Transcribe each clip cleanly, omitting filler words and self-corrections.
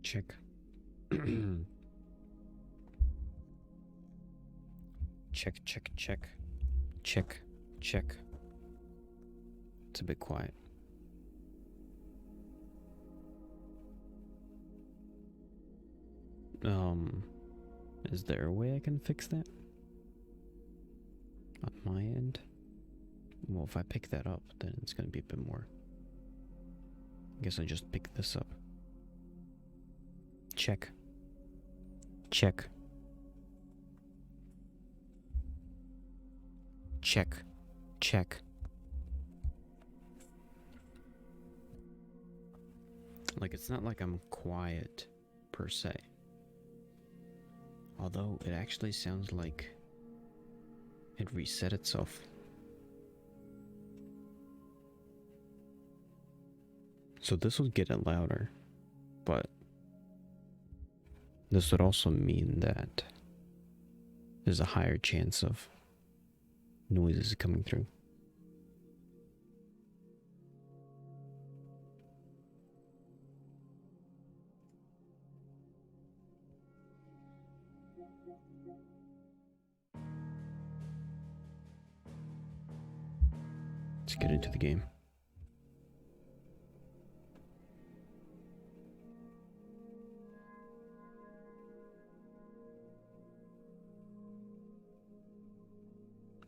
check. Check, check, check. Check, check. It's a bit quiet. Is there a way I can fix that? On my end? Well, if I pick that up, then it's gonna be a bit more. I guess I just pick this up. Check. Check. Check. Check. Like, it's not like I'm quiet, per se. Although, it actually sounds like it reset itself. So this would get it louder, but this would also mean that there's a higher chance of noises coming through. Let's get into the game.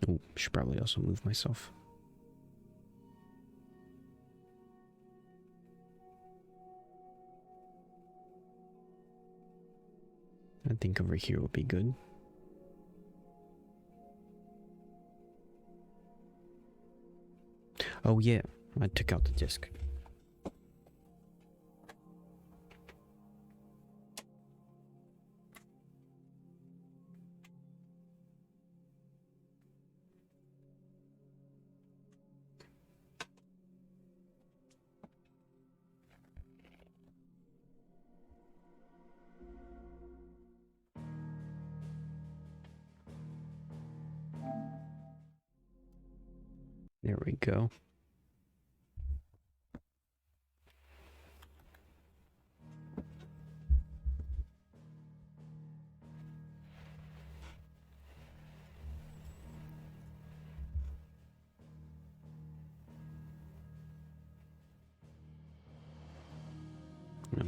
Oh, should probably also move myself. I think over here would be good. Oh yeah, I took out the disc. There we go.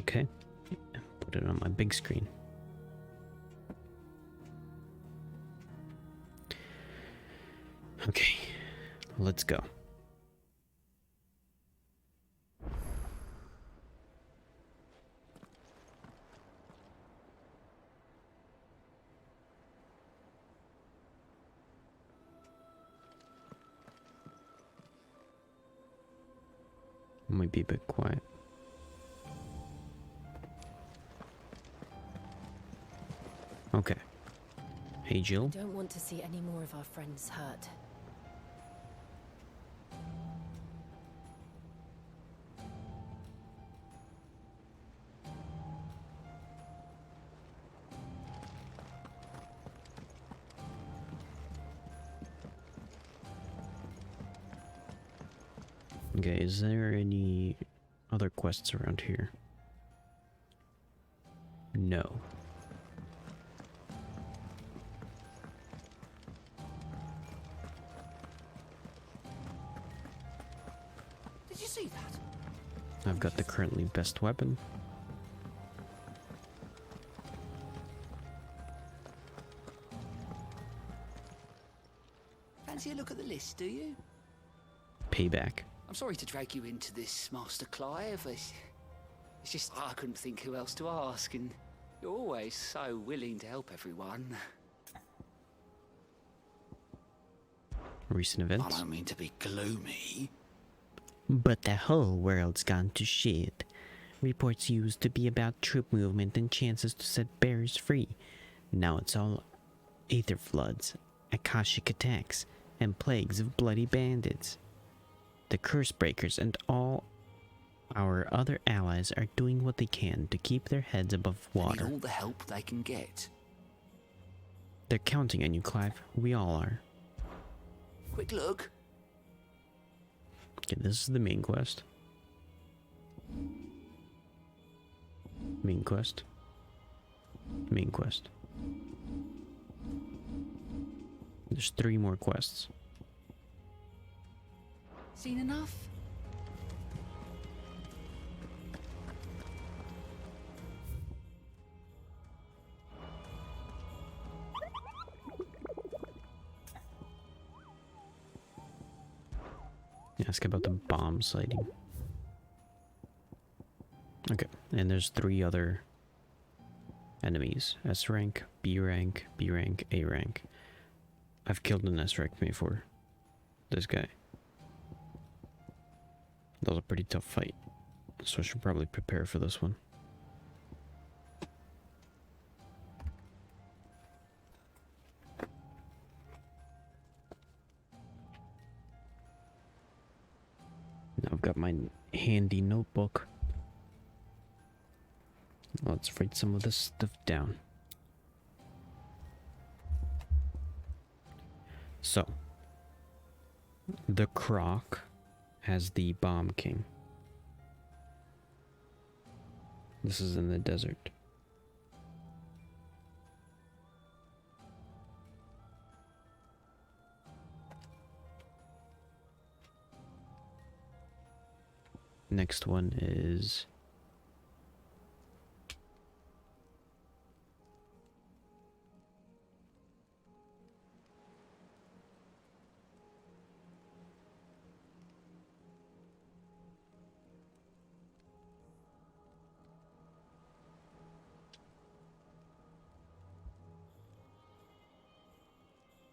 Okay, put it on my big screen. Okay, let's go. Might be a bit quiet. Okay. Hey, Jill. Don't want to see any more of our friends hurt. Okay, is there any other quests around here? No. Did you see that? I've got the currently best weapon. Fancy a look at the list, do you? Payback. I'm sorry to drag you into this, Master Clive. It's just I couldn't think who else to ask, and you're always so willing to help everyone. Recent I events. don't mean to be gloomy. But the whole world's gone to shit. Reports used to be about troop movement and chances to set bears free. Now it's all aether floods, Akashic attacks, and plagues of bloody bandits. The curse breakers and all our other allies are doing what they can to keep their heads above They need water. all the help they can get. They're counting on you, Clive. We all are. Quick look. Okay, this is the main quest. Main quest. Main quest. There's 3 more quests. Seen enough? Ask about the bomb sighting. Okay, and there's 3 other enemies. S rank, B rank, B rank, A rank. I've killed an S rank before. This guy. That was a pretty tough fight. So I should probably prepare for this one. Now I've got my handy notebook. Let's write some of this stuff down. So, the Croc has the Bomb King. This is in the desert. Next one is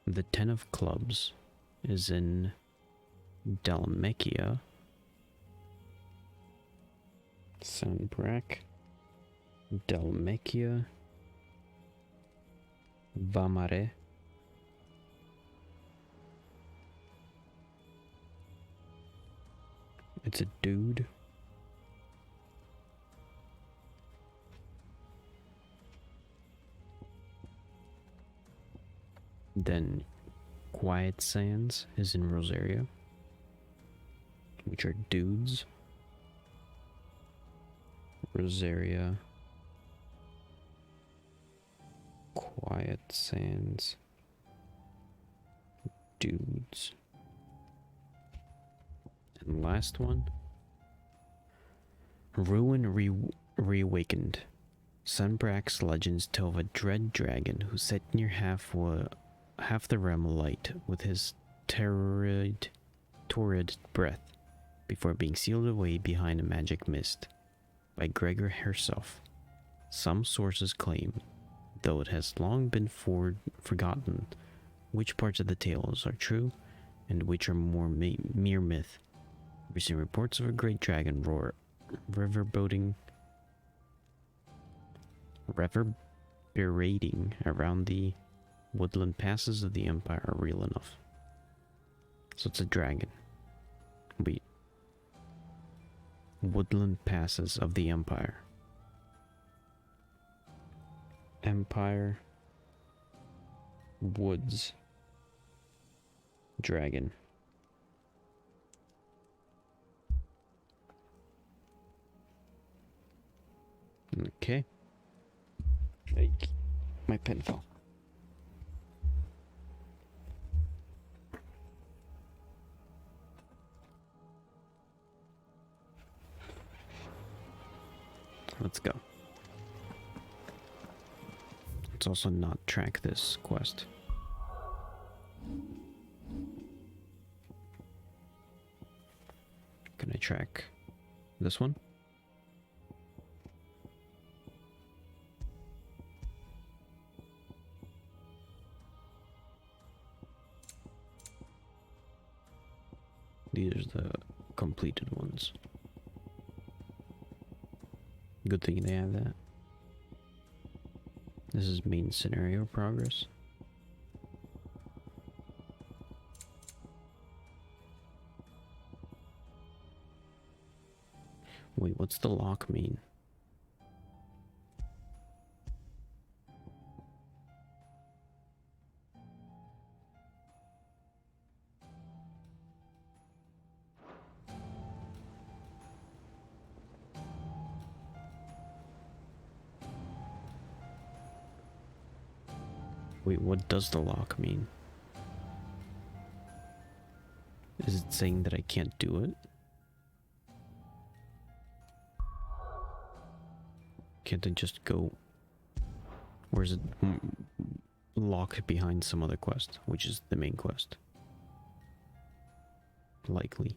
the 10 of Clubs is in Dalmacia. Sunbrack, Dalmacia, Vamare, it's a dude. Then Quiet Sands is in Rosaria, which are dudes. Rosaria, Quiet Sands, dudes. And last one, Ruin Reawakened. Sunbrack's legends tell of a dread dragon who set near half the realm alight with his torrid breath before being sealed away behind a magic mist by Gregor herself. Some sources claim, though it has long been forgotten, which parts of the tales are true and which are more mere myth. Recent reports of a great dragon reverberating around the woodland passes of the Empire are real enough. So it's a dragon. Woodland passes of the Empire. Empire. Woods. Dragon. Okay. My pen fell. Let's go. Let's also not track this quest. Can I track this one? These are the completed ones. Good thing they have that. This is main scenario progress. Wait, what's the lock mean? Wait, what does the lock mean? Is it saying that I can't do it? Can't I just go? Or is it locked behind some other quest, which is the main quest? Likely.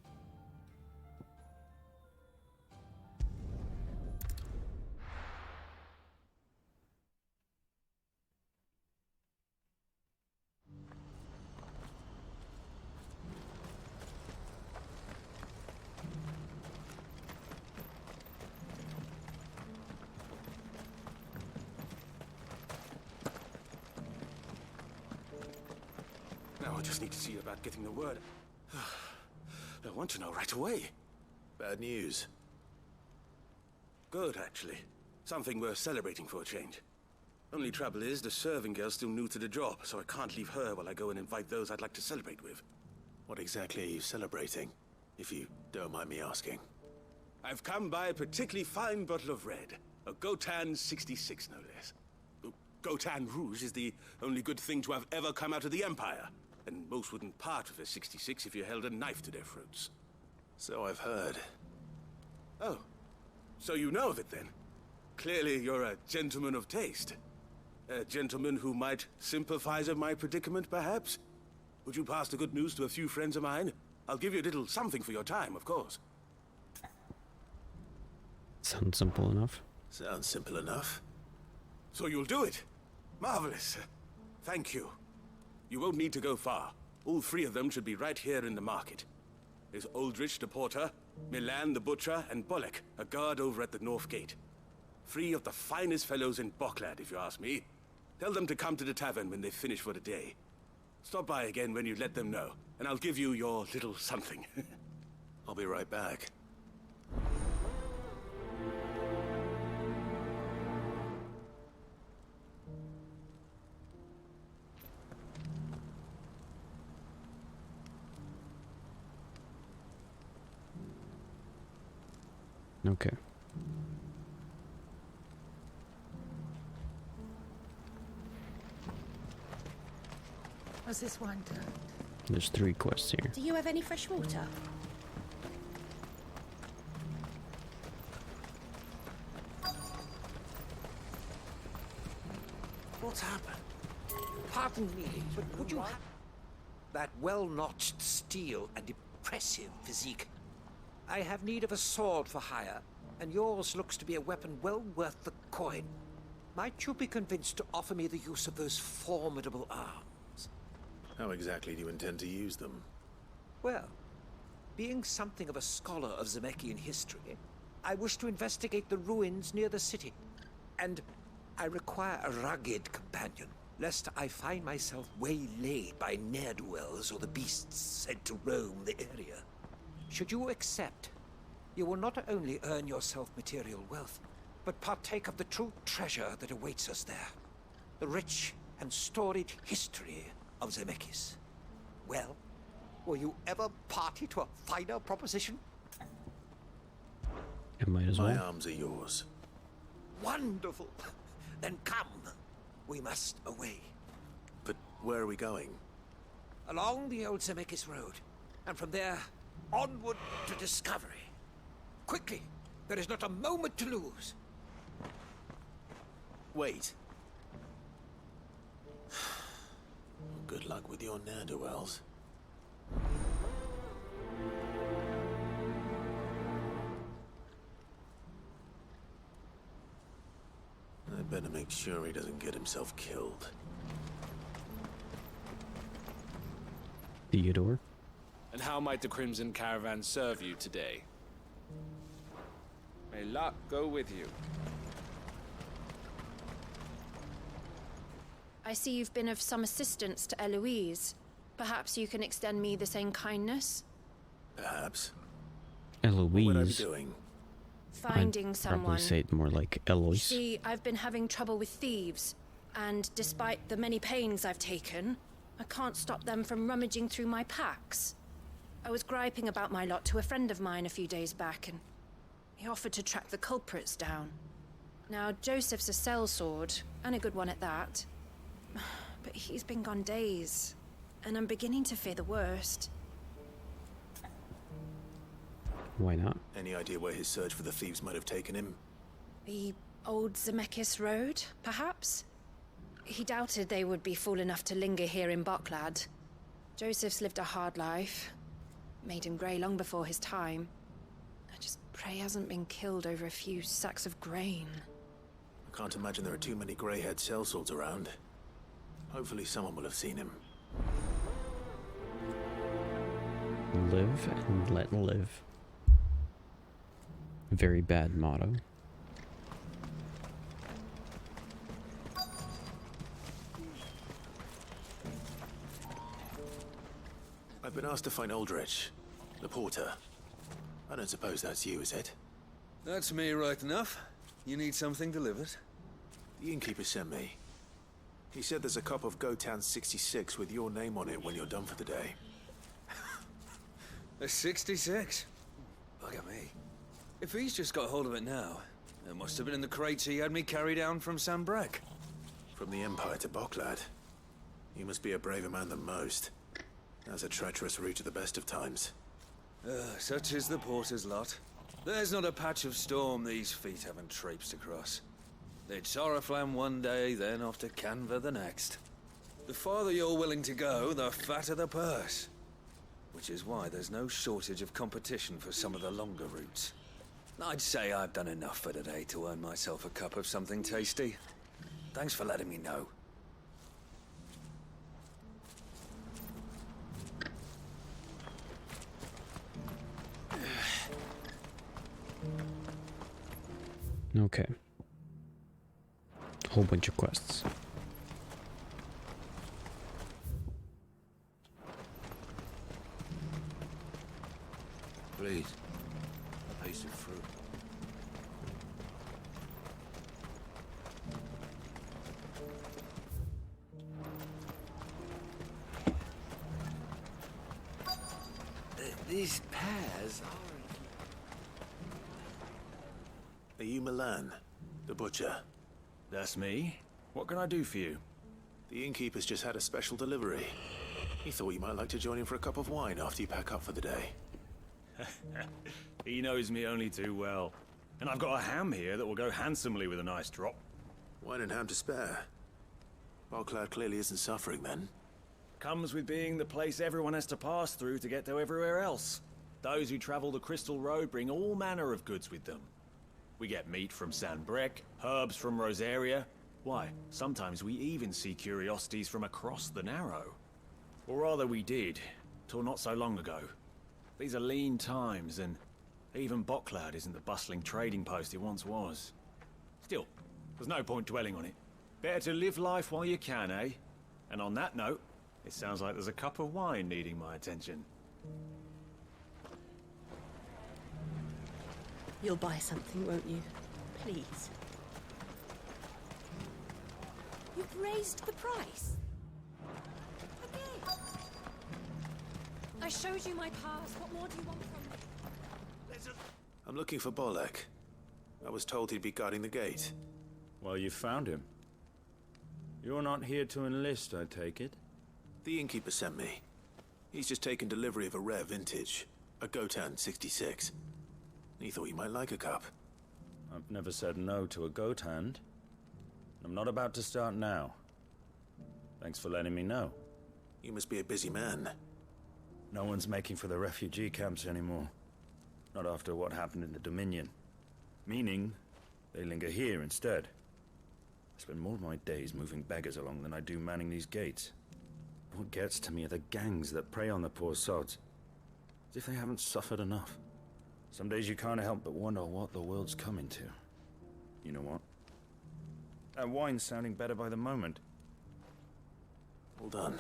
Now I just need to see about getting the word. I want to know right away. Bad news. Good, actually. Something worth celebrating for a change. Only trouble is, the serving girl's still new to the job, so I can't leave her while I go and invite those I'd like to celebrate with. What exactly are you celebrating, if you don't mind me asking? I've come by a particularly fine bottle of red. A Gotan 66, no less. Gotan Rouge is the only good thing to have ever come out of the Empire. And most wouldn't part with a 66 if you held a knife to their throats. So I've heard. Oh, so you know of it then? Clearly you're a gentleman of taste. A gentleman who might sympathize with my predicament, perhaps? Would you pass the good news to a few friends of mine? I'll give you a little something for your time, of course. Sounds simple enough. Sounds simple enough. So you'll do it? Marvelous. Thank you. You won't need to go far. All three of them should be right here in the market. There's Aldrich the porter, Milan the butcher, and Bolek, a guard over at the north gate. Three of the finest fellows in Boklad, if you ask me. Tell them to come to the tavern when they finish for the day. Stop by again when you let them know, and I'll give you your little something. I'll be right back. Okay. Was this wine turned? There's 3 quests here. Do you have any fresh water? What's happened? Pardon me, but would you have that well-notched steel and impressive physique? I have need of a sword for hire, and yours looks to be a weapon well worth the coin. Might you be convinced to offer me the use of those formidable arms? How exactly do you intend to use them? Well, being something of a scholar of Zemeckis history, I wish to investigate the ruins near the city, and I require a rugged companion, lest I find myself waylaid by ne'er-do-wells or the beasts said to roam the area. Should you accept, you will not only earn yourself material wealth, but partake of the true treasure that awaits us there. The rich and storied history of Zemeckis. Well, were you ever party to a finer proposition? It might as My well. arms are yours. Wonderful! Then come. We must away. But where are we going? Along the old Zemeckis Road, and from there, onward to discovery. Quickly! There is not a moment to lose. Wait. Good luck with your ne'er-do-wells. I better make sure he doesn't get himself killed. Theodore? And how might the Crimson Caravan serve you today? May luck go with you. I see you've been of some assistance to Eloise. Perhaps you can extend me the same kindness? Perhaps. What would I be Eloise. doing? Finding I'd someone. probably say it more like Eloise. See, I've been having trouble with thieves, and despite the many pains I've taken, I can't stop them from rummaging through my packs. I was griping about my lot to a friend of mine a few days back, and he offered to track the culprits down. Now, Joseph's a sellsword, and a good one at that. But he's been gone days, and I'm beginning to fear the worst. Why not? Any idea where his search for the thieves might have taken him? The old Zemeckis Road, perhaps? He doubted they would be fool enough to linger here in Boklad. Joseph's lived a hard life. Made him grey long before his time. I just pray he hasn't been killed over a few sacks of grain. I can't imagine there are too many grey-haired sellswords around. Hopefully someone will have seen him. Live and let live. Very bad motto. I've been asked to find Aldrich, the porter. I don't suppose that's you, is it? That's me right enough. You need something delivered? The innkeeper sent me. He said there's a cup of Gotan 66 with your name on it when you're done for the day. A 66? Bugger me. If he's just got hold of it now, it must have been in the crates he had me carry down from Sambrek. From the Empire to Boklad. You must be a braver man than most. That's a treacherous route at the best of times. Such is the porter's lot. There's not a patch of storm these feet haven't traipsed across. It's Oriflamme one day, then off to Canva the next. The farther you're willing to go, the fatter the purse. Which is why there's no shortage of competition for some of the longer routes. I'd say I've done enough for today to earn myself a cup of something tasty. Thanks for letting me know. Okay. Whole bunch of quests. Please, a piece of fruit. These pears Are you Milan, the butcher? That's me. What can I do for you? The innkeeper's just had a special delivery. He thought you might like to join him for a cup of wine after you pack up for the day. He knows me only too well. And I've got a ham here that will go handsomely with a nice drop. Wine and ham to spare. Boklad clearly isn't suffering then. Comes with being the place everyone has to pass through to get to everywhere else. Those who travel the Crystal Road bring all manner of goods with them. We get meat from Sanbrek, herbs from Rosaria. Why, sometimes we even see curiosities from across the Narrow. Or rather we did, till not so long ago. These are lean times, and even Boklad isn't the bustling trading post it once was. Still, there's no point dwelling on it. Better to live life while you can, eh? And on that note, it sounds like there's a cup of wine needing my attention. You'll buy something, won't you? Please. You've raised the price. Again. I showed you my pass. What more do you want from me? I'm looking for Bolek. I was told he'd be guarding the gate. Well, you found him. You're not here to enlist, I take it? The innkeeper sent me. He's just taken delivery of a rare vintage, a Gotan 66. He thought you might like a cup. I've never said no to a goat hand. I'm not about to start now. Thanks for letting me know. You must be a busy man. No one's making for the refugee camps anymore. Not after what happened in the Dominion. Meaning, they linger here instead. I spend more of my days moving beggars along than I do manning these gates. What gets to me are the gangs that prey on the poor sods. As if they haven't suffered enough. Some days you can't help but wonder what the world's coming to. You know what? That wine's sounding better by the moment. Hold on.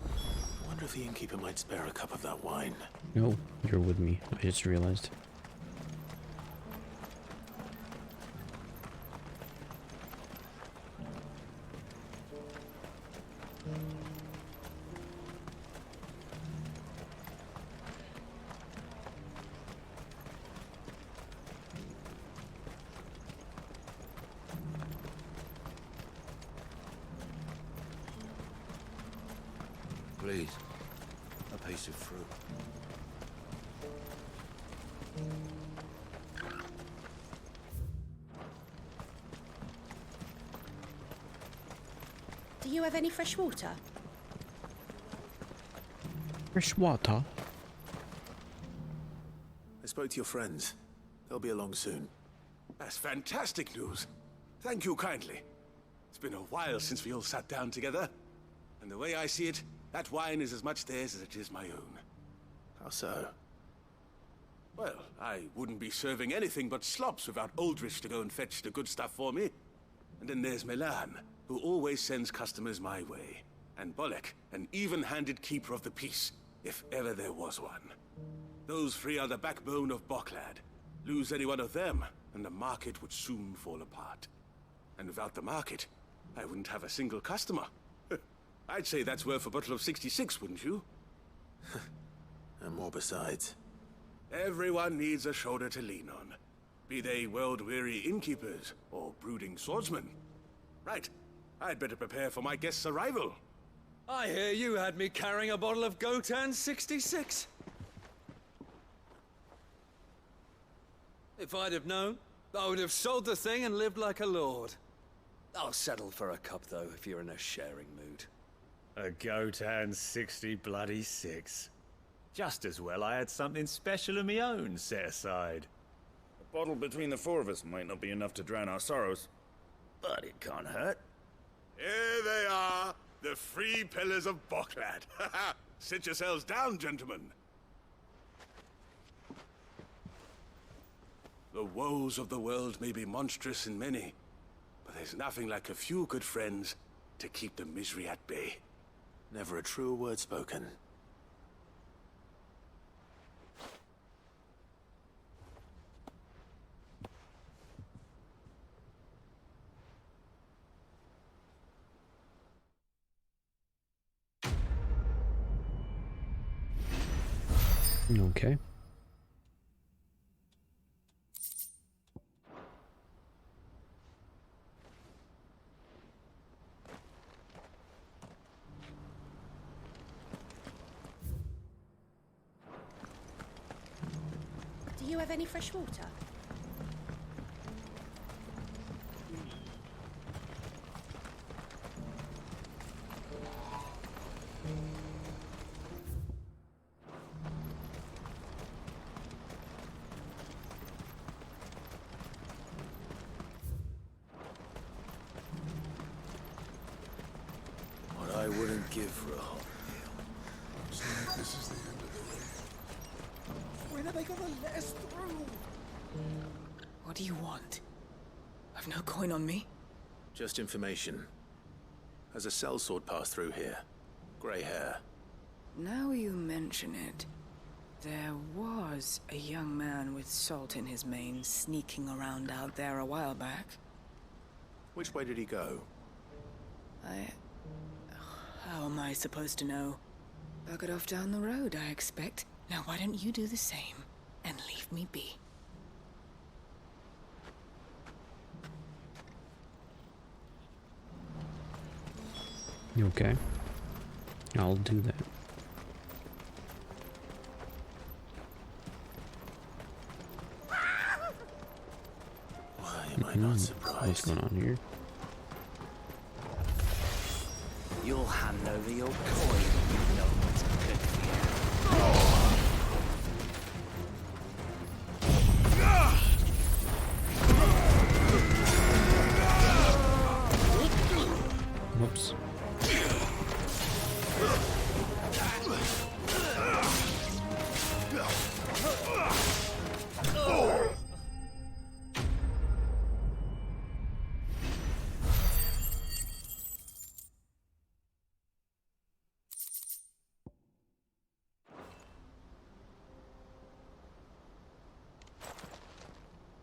I wonder if the innkeeper might spare a cup of that wine. No, you're with me. I just realized. Please, a piece of fruit. Do you have any fresh water? Fresh water? I spoke to your friends. They'll be along soon. That's fantastic news. Thank you kindly. It's been a while since we all sat down together. And the way I see it, that wine is as much theirs as it is my own. How so? Well, I wouldn't be serving anything but slops without Aldrich to go and fetch the good stuff for me. And then there's Milan, who always sends customers my way. And Bolek, an even-handed keeper of the peace, if ever there was one. Those three are the backbone of Boklad. Lose any one of them, and the market would soon fall apart. And without the market, I wouldn't have a single customer. I'd say that's worth a bottle of 66, wouldn't you? And more besides. Everyone needs a shoulder to lean on. Be they world-weary innkeepers or brooding swordsmen. Right. I'd better prepare for my guest's arrival. I hear you had me carrying a bottle of Gotan 66. If I'd have known, I would have sold the thing and lived like a lord. I'll settle for a cup, though, if you're in a sharing mood. A Gotan 60-bloody-6. Just as well I had something special of my own set aside. A bottle between the four of us might not be enough to drown our sorrows, but it can't hurt. Here they are, the three pillars of Boklad. Sit yourselves down, gentlemen. The woes of the world may be monstrous in many, but there's nothing like a few good friends to keep the misery at bay. Never a truer word spoken. Okay. Do you have any fresh water? What I wouldn't give for a whole meal. So this is the end of the way. When are they gonna let us through? What do you want? I've no coin on me. Just information. Has a sellsword passed through here? Grey hair. Now you mention it, there was a young man with salt in his mane sneaking around out there a while back. Which way did he go? How am I supposed to know? Buggered off down the road, I expect. Now why don't you do the same and leave me be? Okay. I'll do that. Why am I not surprised? What's going on here? You'll hand over your coin when you know what's good for you. Whoops.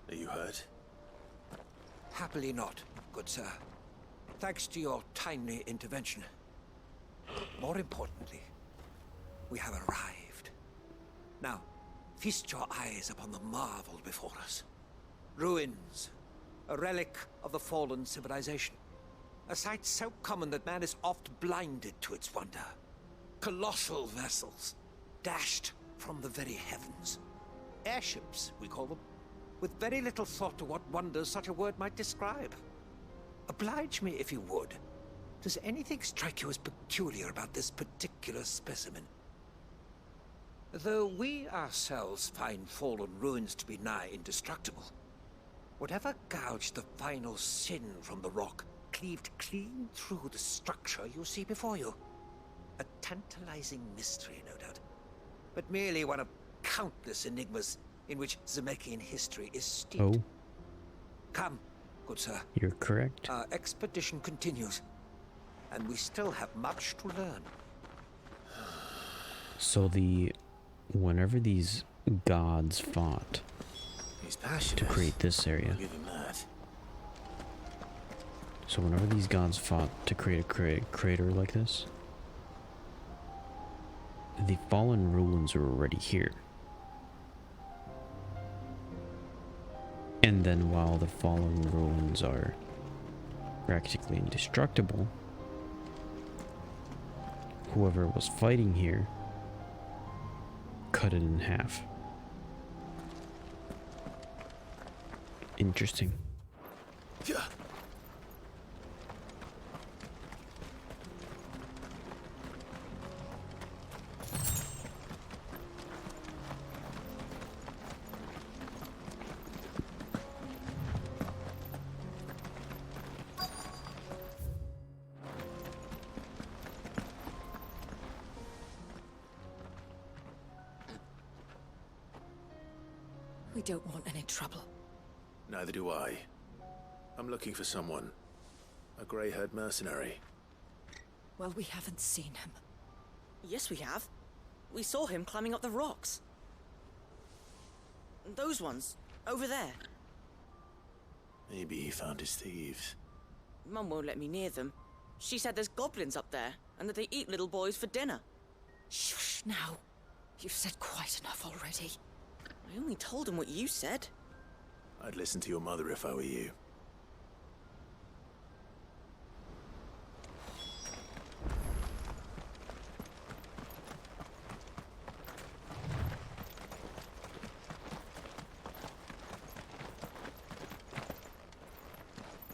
Are you hurt? Happily not, good sir. Thanks to your timely intervention. More importantly, we have arrived. Now, feast your eyes upon the marvel before us. Ruins, a relic of the fallen civilization. A sight so common that man is oft blinded to its wonder. colossal vessels, dashed from the very heavens. Airships, we call them, with very little thought to what wonders such a word might describe. Oblige me if you would. Does anything strike you as peculiar about this particular specimen? Though we ourselves find fallen ruins to be nigh indestructible, whatever gouged the final sin from the rock cleaved clean through the structure you see before you. A tantalizing mystery, no doubt, but merely one of countless enigmas in which Zemeckis history is steeped. Oh. Come, good sir. You're correct. Our expedition continues, and we still have much to learn. So whenever these gods fought to create this area. Give him that. So whenever these gods fought to create a crater like this, the fallen ruins were already here. And then while the fallen ruins are practically indestructible, whoever was fighting here cut it in half. Interesting. Yeah. We don't want any trouble. Neither do I. I'm looking for someone. A grey-haired mercenary. Well, we haven't seen him. Yes, we have. We saw him climbing up the rocks. Those ones, over there. Maybe he found his thieves. Mum won't let me near them. She said there's goblins up there, and that they eat little boys for dinner. Shush now. You've said quite enough already. I only told him what you said. I'd listen to your mother if I were you.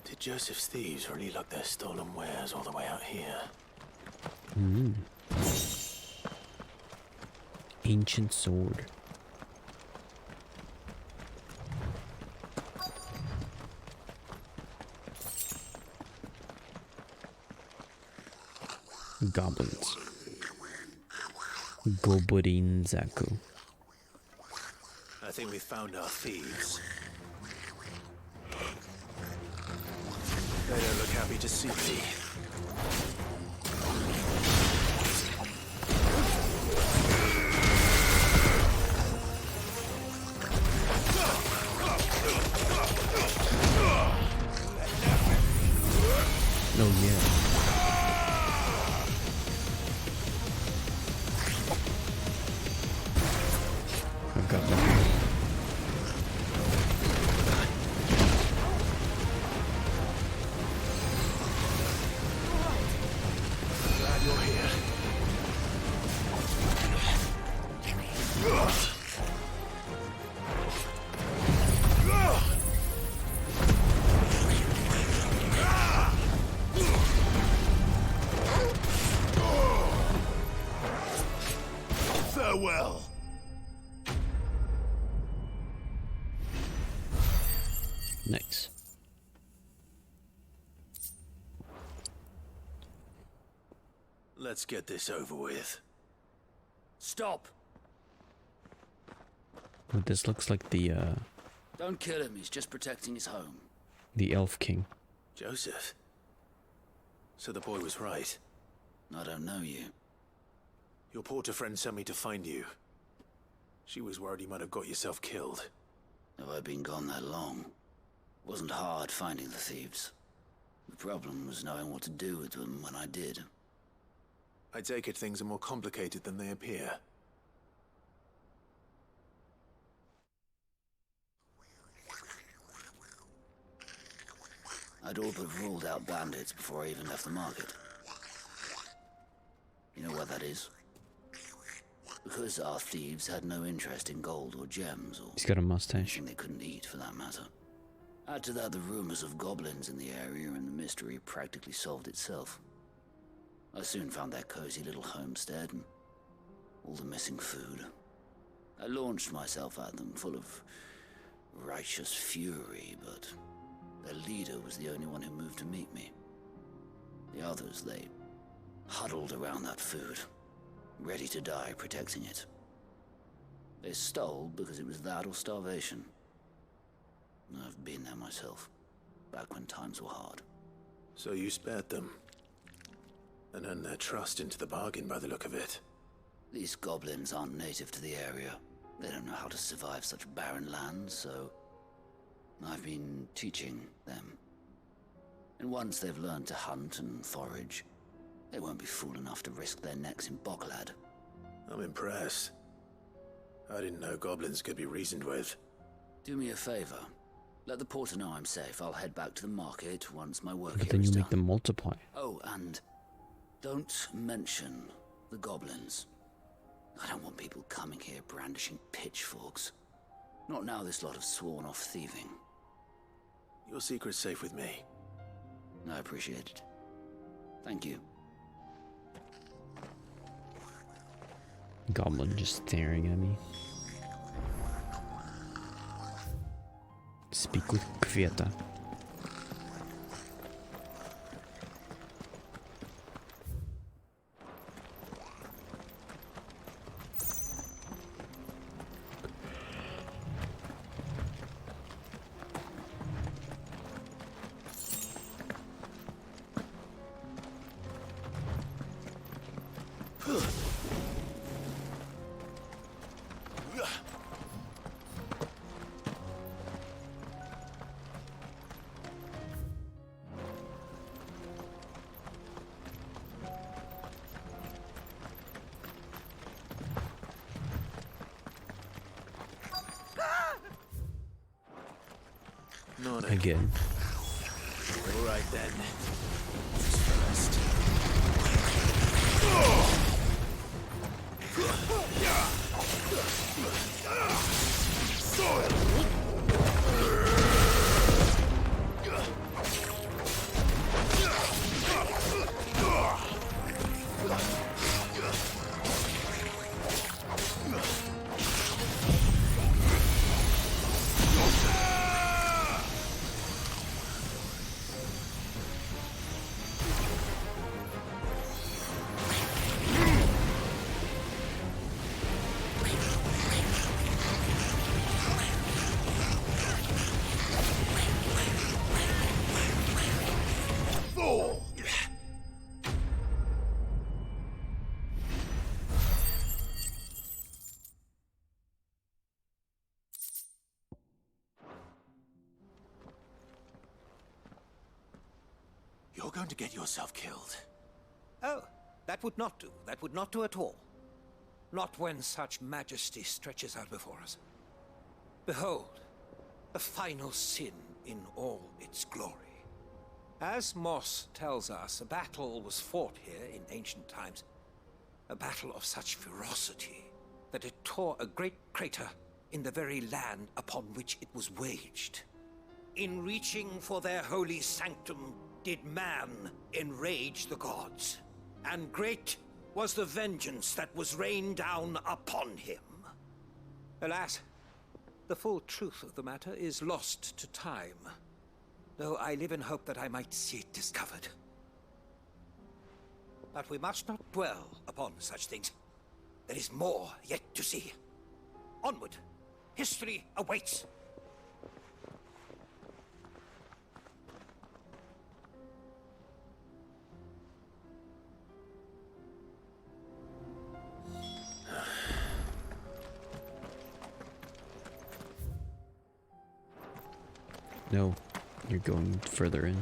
Did Joseph's thieves really lug their stolen wares all the way out here? Ancient sword. Goblins. Goburin-zaku. I think we found our thieves. They don't look happy to see me. Oh yeah. I've got that. Glad you're here. Farewell. Nice. Let's get this over with. Stop! But this looks like the Don't kill him, he's just protecting his home. Elf King. Joseph? So the boy was right. I don't know you. Your porter friend sent me to find you. She was worried you might have got yourself killed. Have I been gone that long? It wasn't hard finding the thieves. The problem was knowing what to do with them when I did. I take it things are more complicated than they appear. I'd all but ruled out bandits before I even left the market. You know what that bodies. Because our thieves had no interest in gold or gems or He's got a mustache. anything they couldn't eat for that matter. Add to that the rumors of goblins in the area and the mystery practically solved itself. I soon found their cozy little homestead and all the missing food. I launched myself at them full of righteous fury, but their leader was the only one who moved to meet me. The others, they huddled around that food, ready to die protecting it. They stole because it was that or starvation. I've been there myself, back when times were hard. So you spared them, and earned their trust into the bargain by the look of it. These goblins aren't native to the area. They don't know how to survive such barren lands, so I've been teaching them. And once they've learned to hunt and forage, they won't be fool enough to risk their necks in Bocklad. I'm impressed. I didn't know goblins could be reasoned with. Do me a favor. Let the porter know I'm safe. I'll head back to the market once my work But here then is you done. make them multiply. Oh, and don't mention the goblins. I don't want people coming here brandishing pitchforks. Not now this lot have sworn off thieving. Your secret's safe with me. I appreciate it. Thank you. Goblin just staring at me. Speak with Kvieta. Not Again. All right then. You're going to get yourself killed. Oh, that would not do. That would not do at all. Not when such majesty stretches out before us. Behold, the final sin in all its glory. As Moss tells us, a battle was fought here in ancient times. A battle of such ferocity that it tore a great crater in the very land upon which it was waged. In reaching for their holy sanctum, did man enrage the gods, and great was the vengeance that was rained down upon him. Alas, the full truth of the matter is lost to time, though I live in hope that I might see it discovered. But we must not dwell upon such things. There is more yet to see. Onward! History awaits! No, you're going further in.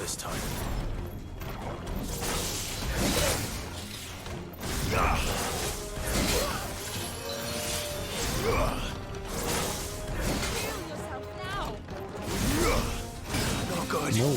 this time. Oh god. No.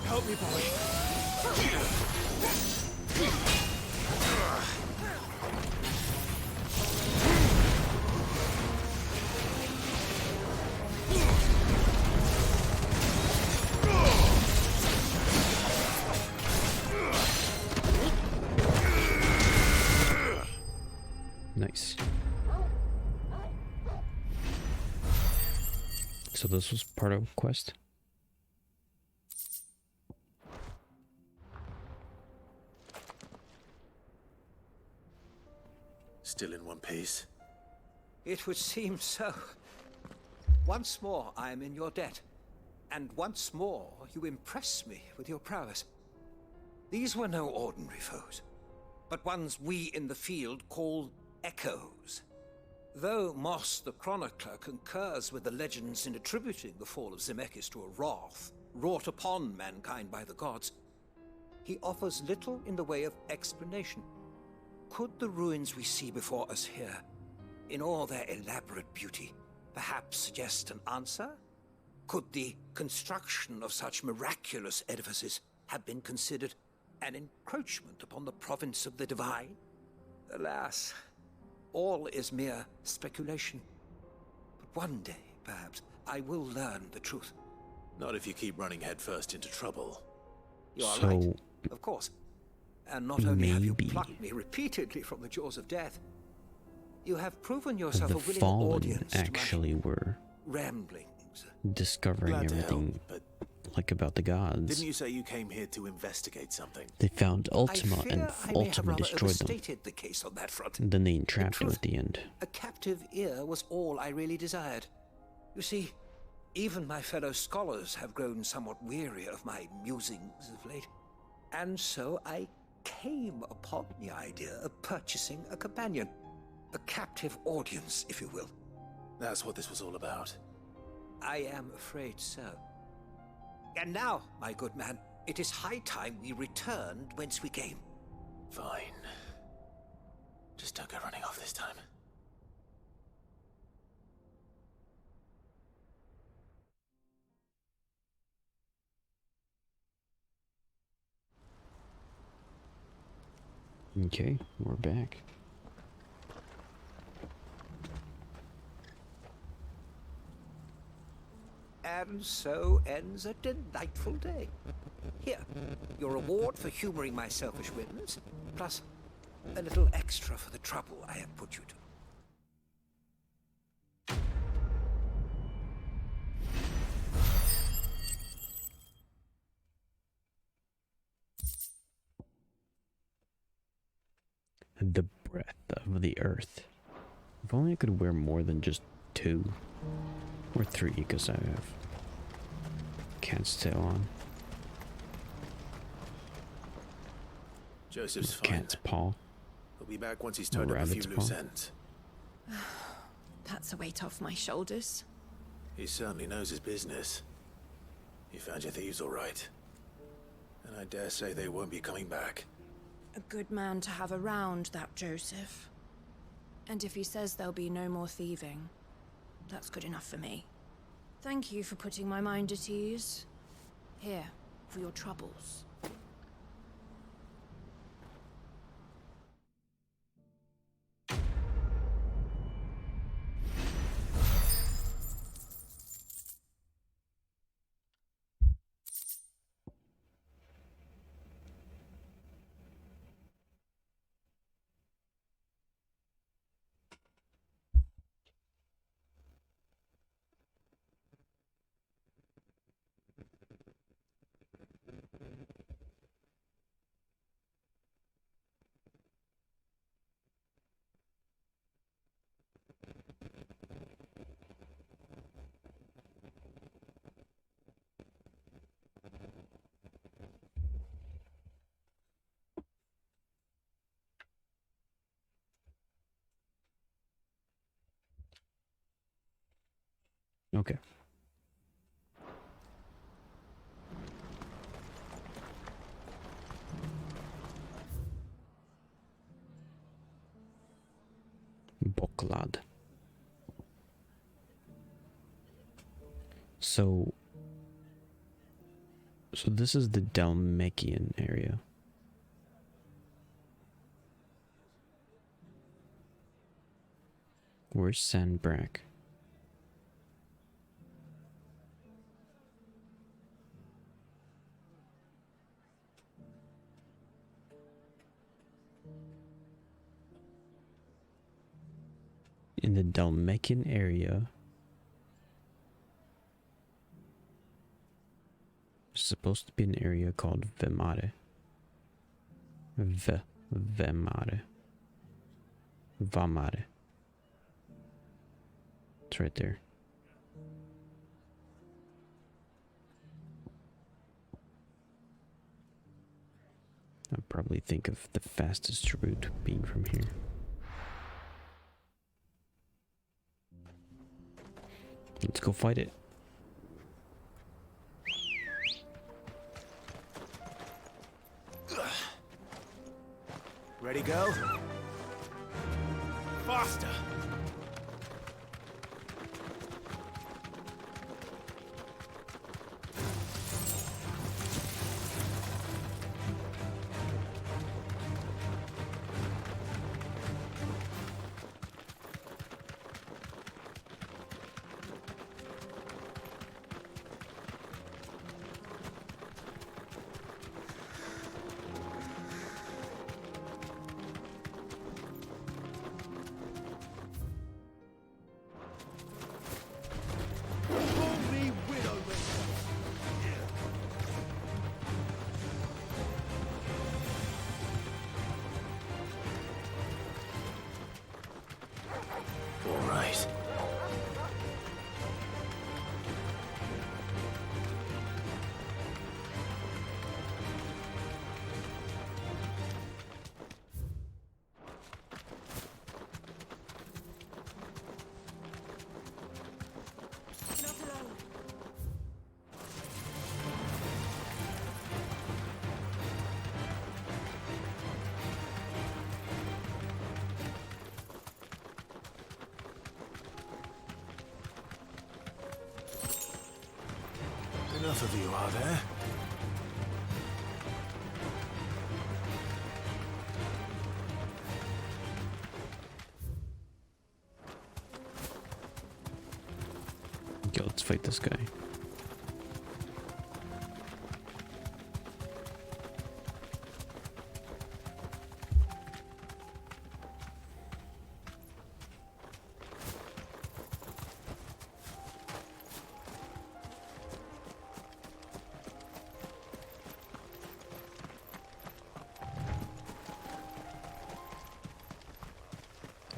Help me, boy. Nice. So this was part of a quest? Still in one piece. It would seem so. Once more I am in your debt. And once more you impress me with your prowess. These were no ordinary foes, but ones we in the field call echoes. Though Moss the Chronicler concurs with the legends in attributing the fall of Zemeckis to a wrath wrought upon mankind by the gods, he offers little in the way of explanation. Could the ruins we see before us here, in all their elaborate beauty, perhaps suggest an answer? Could the construction of such miraculous edifices have been considered an encroachment upon the province of the divine? Alas, all is mere speculation. But one day, perhaps, I will learn the truth. Not if you keep running headfirst into trouble. You are So, right, of course. And not only have you maybe plucked me repeatedly from the jaws of death, you have proven yourself the a willing Fallen audience actually to were my ramblings. discovering Glad to everything help, like about the gods. Didn't you say you came here to investigate something? They found Ultima I fear and I may have Ultima rather destroyed them. overstated the case on that front. And then they entrapped you truth, at the end. A captive ear was all I really desired. You see, even my fellow scholars have grown somewhat weary of my musings of late. And so I came upon the idea of purchasing a companion. A captive audience, if you will. That's what this was all about. I am afraid so. And now, my good man, it is high time we returned whence we came. Fine. Just don't go running off this time. Okay, we're back. And so ends a delightful day. Here, your reward for humoring my selfish whims, plus a little extra for the trouble I have put you to. The breath of the earth. If only I could wear more than just 2 or 3, because I have cats still on. Joseph's fine. Cat's paw. He'll be back once he's turned up a few loose ends. That's a weight off my shoulders. He certainly knows his business. You found your thieves all right. And I dare say they won't be coming back. A good man to have around, that Joseph. And if he says there'll be no more thieving, that's good enough for me. Thank you for putting my mind at ease. Here, for your troubles. Okay. Boklad. So this is the Dalmekian area. Where's Sandbrack? In the Dalmekian area, there's supposed to be an area called Vemare. Vemare. Vamare. It's right there. I'll probably think of the fastest route being from here. Let's go fight it. Ready, go? Faster! Enough of you, are there? Okay, let's fight this guy.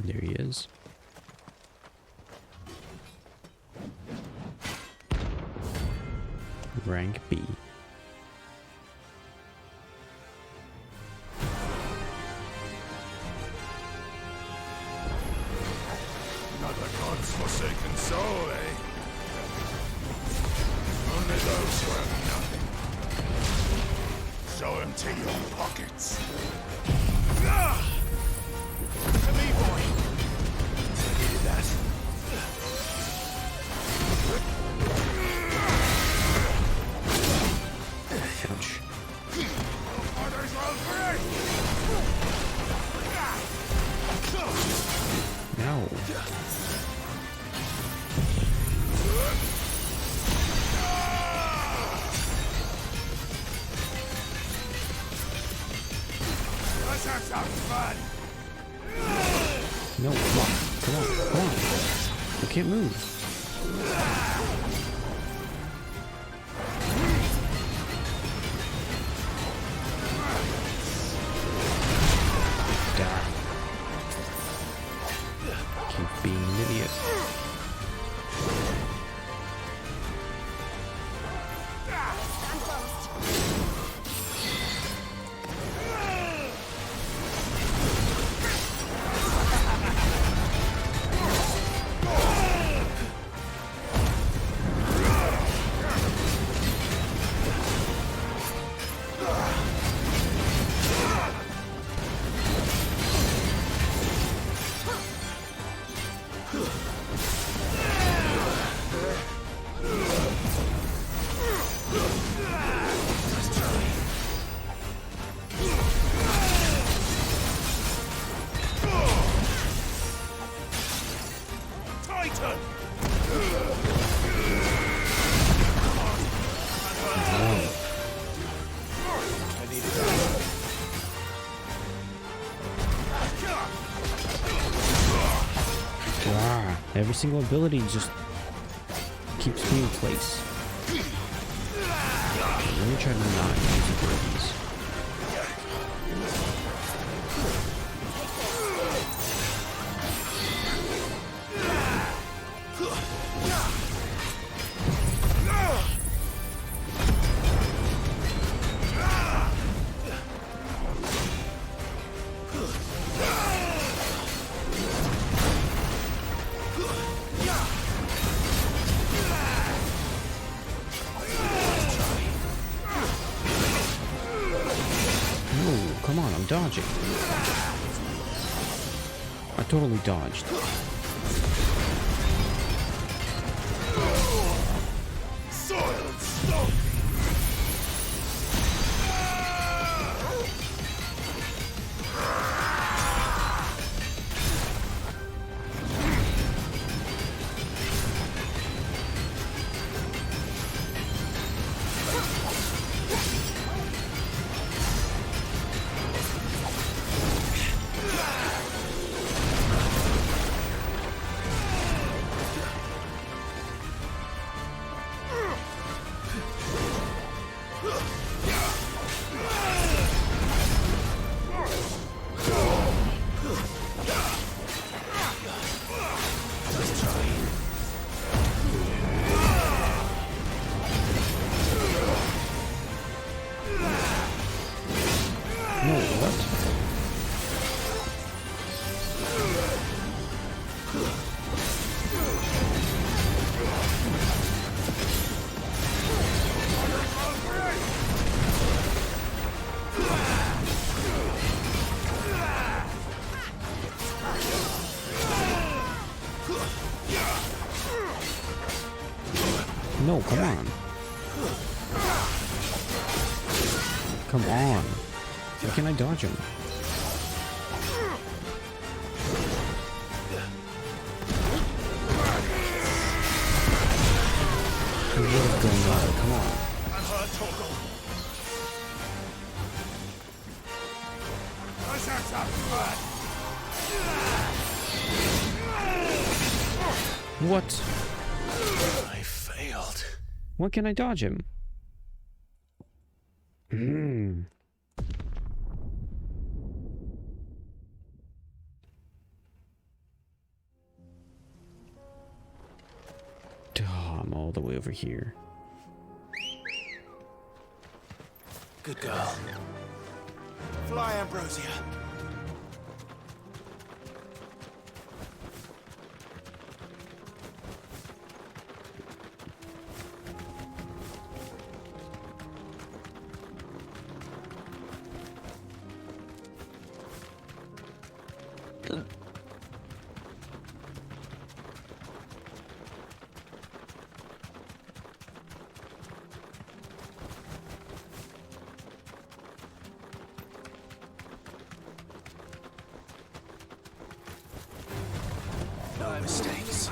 There he is. Rank B. Not a god's forsaken soul, eh? Only those who have nothing. So empty your pockets. To me, boy. I needed that. Ouch. Others will free! No. Let's have some fun! No, come on. Come on. Come on. You can't move. Die. Keep being an idiot. Titan! I needed that. Ah, every single ability just keeps me in place. Let me try to not use abilities. No, come on, I'm dodging. I totally dodged. Soil stone! No, what? No, come on. Come on. Why can't I dodge him? What is going on? Come on. I'm hurt, Torgal. Let's have some fun! What? I failed. Why can't I dodge him? Hmm. all the way over here. Good girl. Fly, Ambrosia. No mistakes.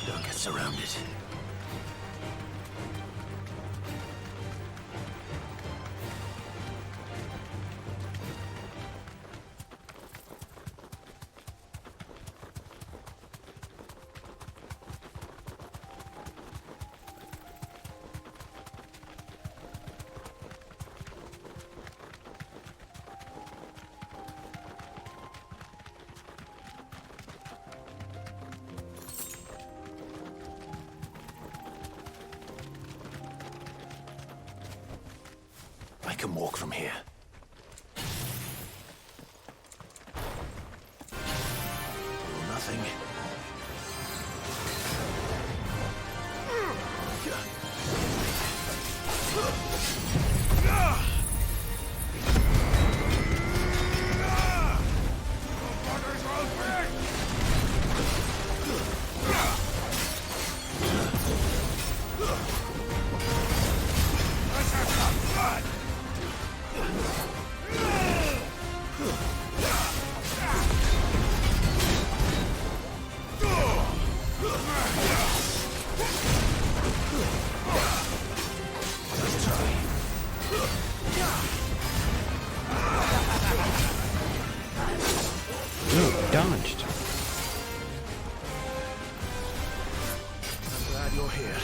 Don't get surrounded. I can walk from here. Or nothing. Dodged. I'm glad you're here.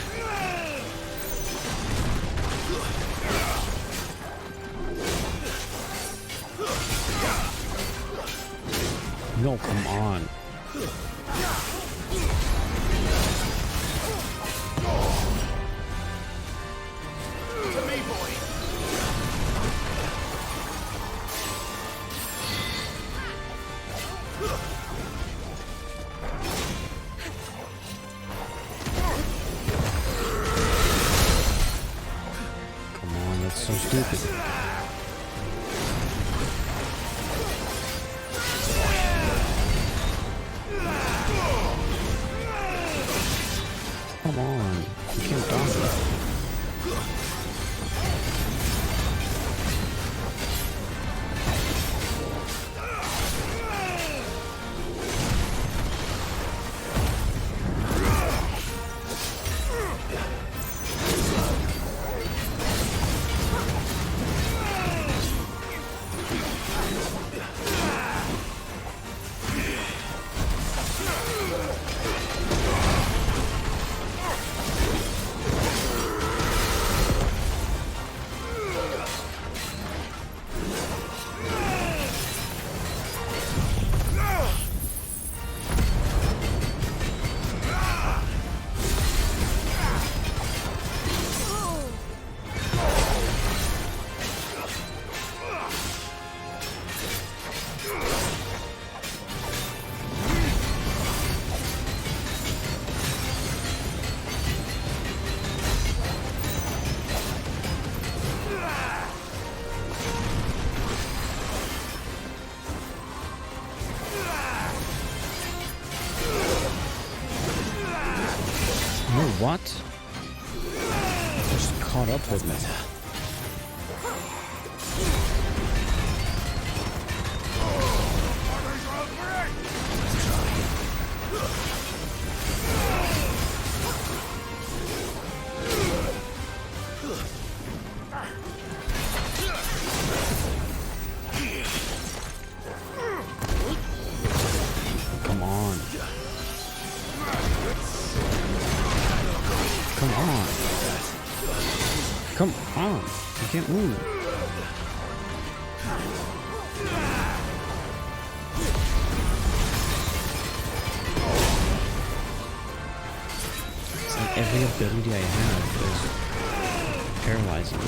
No, come on. To me, boy. Come on, that's so stupid. Come on, you can't dodge it. What? caught up with me. Come on. Come on. Come on. You can't move. It's like every ability I have is paralyzing me.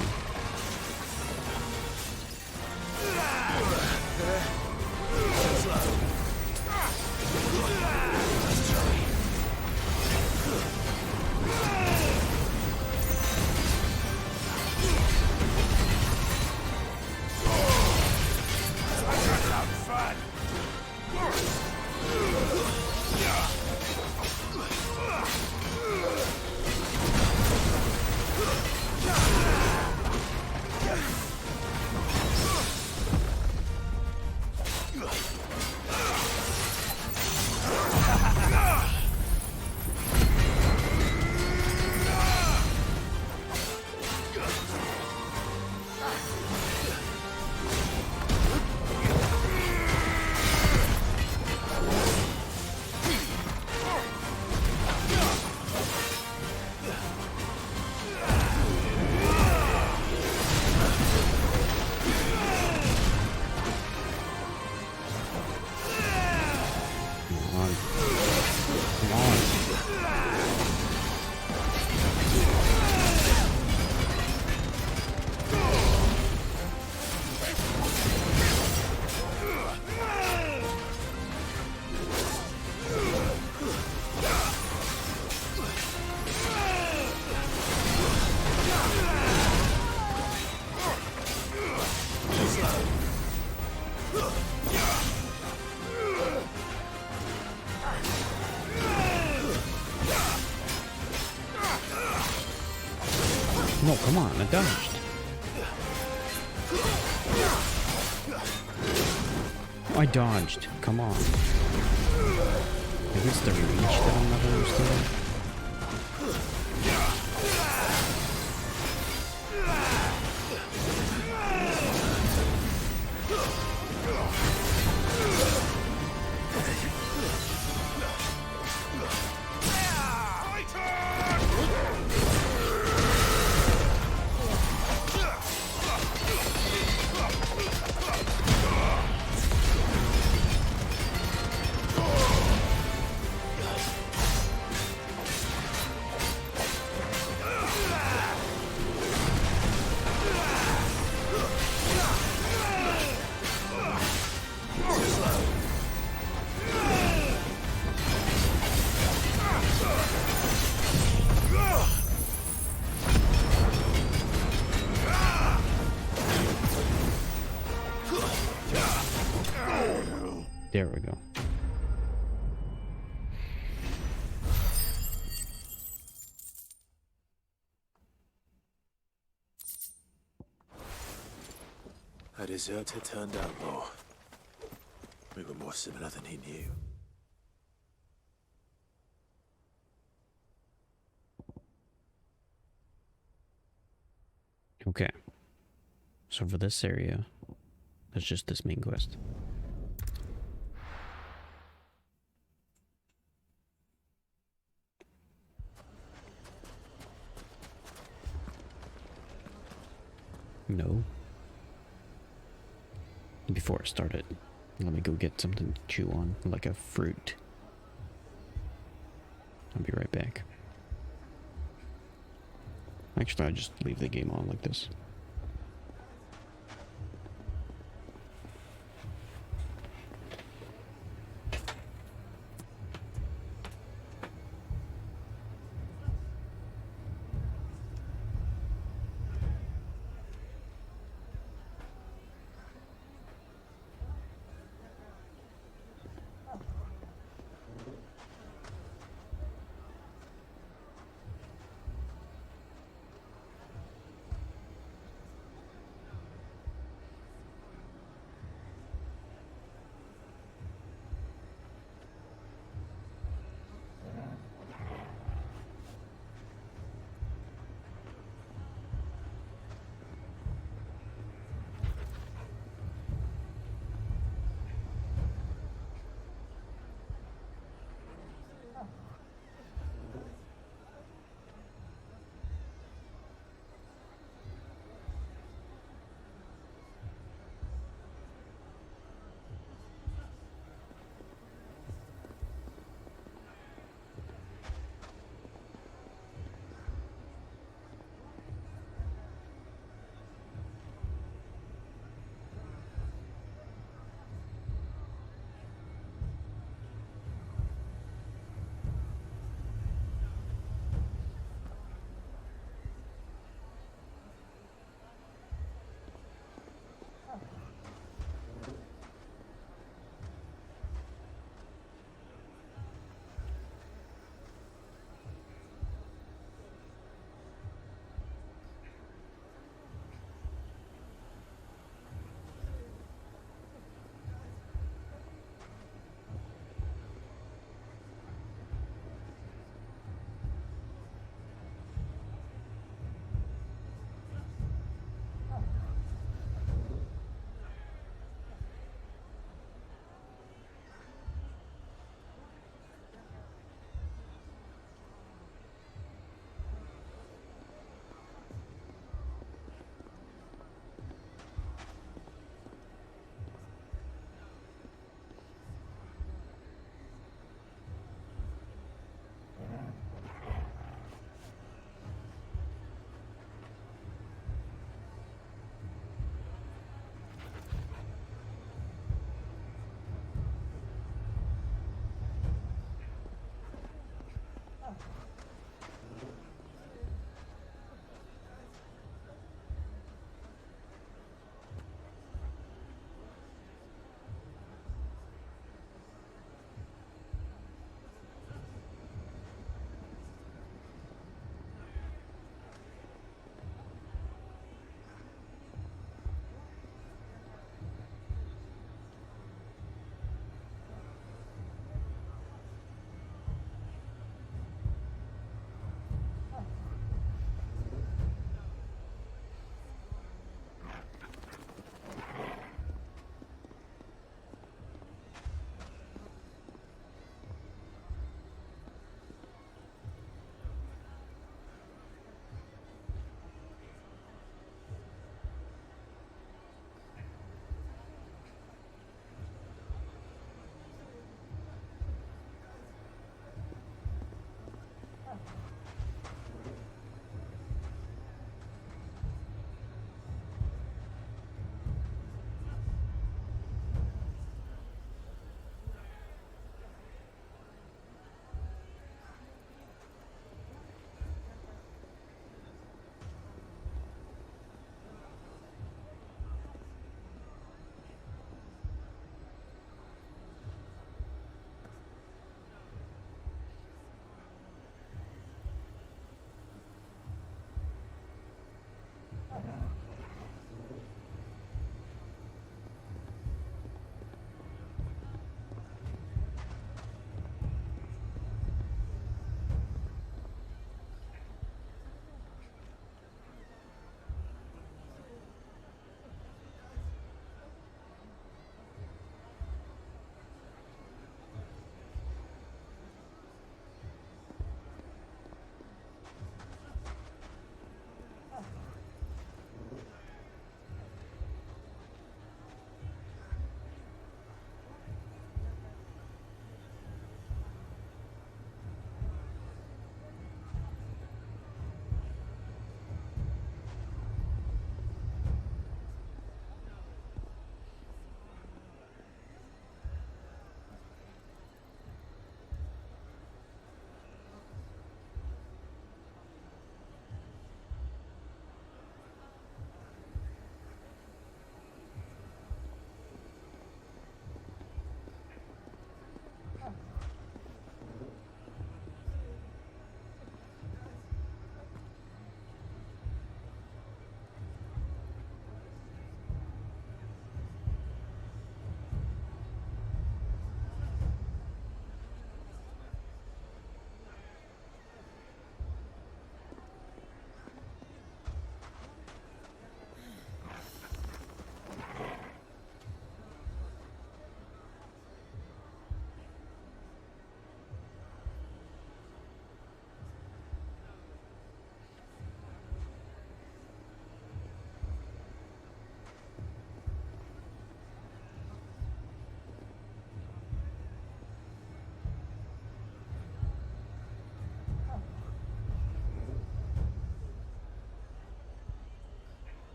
No, come on, I dodged. I dodged. Come on. Maybe it's the reach that I'm not understanding. There we go. A deserter turned outlaw. We were more similar than he knew. Okay. So for this area, that's just this main quest. No. Before I start it, let me go get something to chew on, like a fruit. I'll be right back. Actually, I'll just leave the game on like this.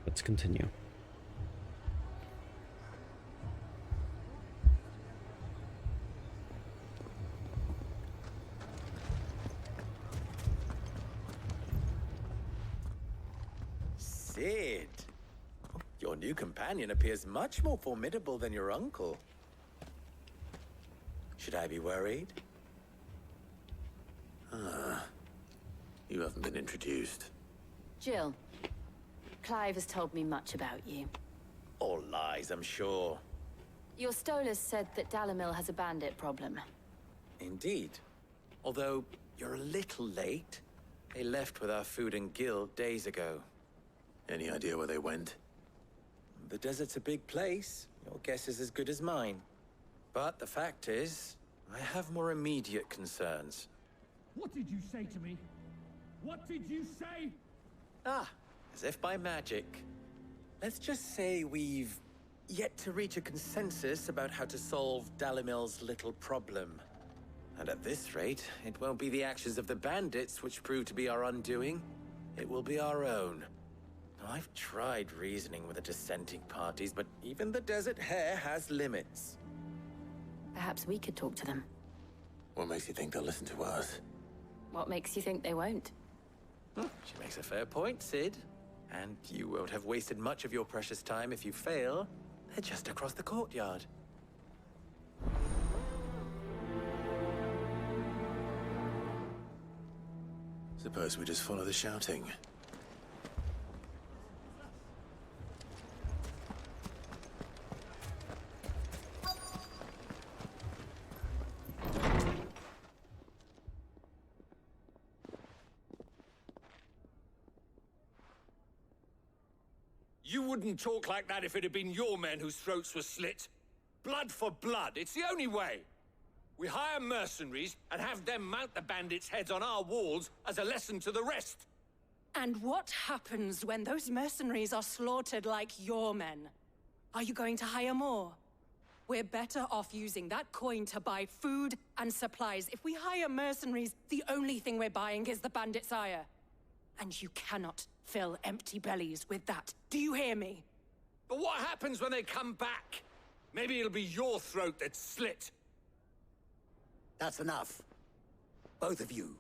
let's continue. Sid, your new companion appears much more formidable than your uncle. Should I be worried? You haven't been introduced. Jill, Clive has told me much about you. All lies, I'm sure. Your Stolas said that Dalamil has a bandit problem. Indeed. Although, you're a little late. They left with our food and guild days ago. Any idea where they went? The desert's a big place. Your guess is as good as mine. But the fact is, I have more immediate concerns. What did you say to me? What did you say? As if by magic. Let's just say we've yet to reach a consensus about how to solve Dalamil's little problem. And at this rate, it won't be the actions of the bandits which prove to be our undoing. It will be our own. I've tried reasoning with the dissenting parties, but even the Desert Hare has limits. Perhaps we could talk to them. What makes you think they'll listen to us? What makes you think they won't? She makes a fair point, Sid. And you won't have wasted much of your precious time if you fail. They're just across the courtyard. Suppose we just follow the shouting. You wouldn't talk like that if it had been your men whose throats were slit. Blood for blood, it's the only way. We hire mercenaries and have them mount the bandits' heads on our walls as a lesson to the rest. And what happens when those mercenaries are slaughtered like your men? Are you going to hire more? We're better off using that coin to buy food and supplies. If we hire mercenaries, the only thing we're buying is the bandits' ire. And you cannot fill empty bellies with that. Do you hear me? But what happens when they come back? Maybe it'll be your throat that's slit. That's enough. Both of you.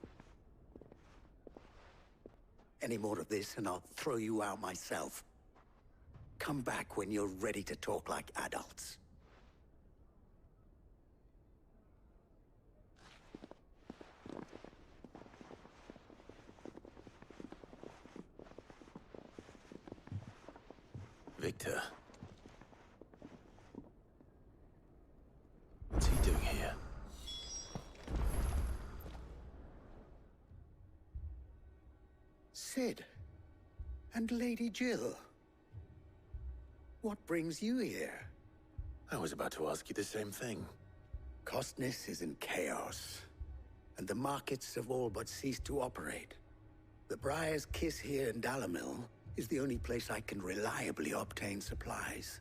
Any more of this and I'll throw you out myself. Come back when you're ready to talk like adults. Victor. What's he doing here? Sid. And Lady Jill. What brings you here? I was about to ask you the same thing. Costness is in chaos, and the markets have all but ceased to operate. The Briar's Kiss here in Dalamil is the only place I can reliably obtain supplies.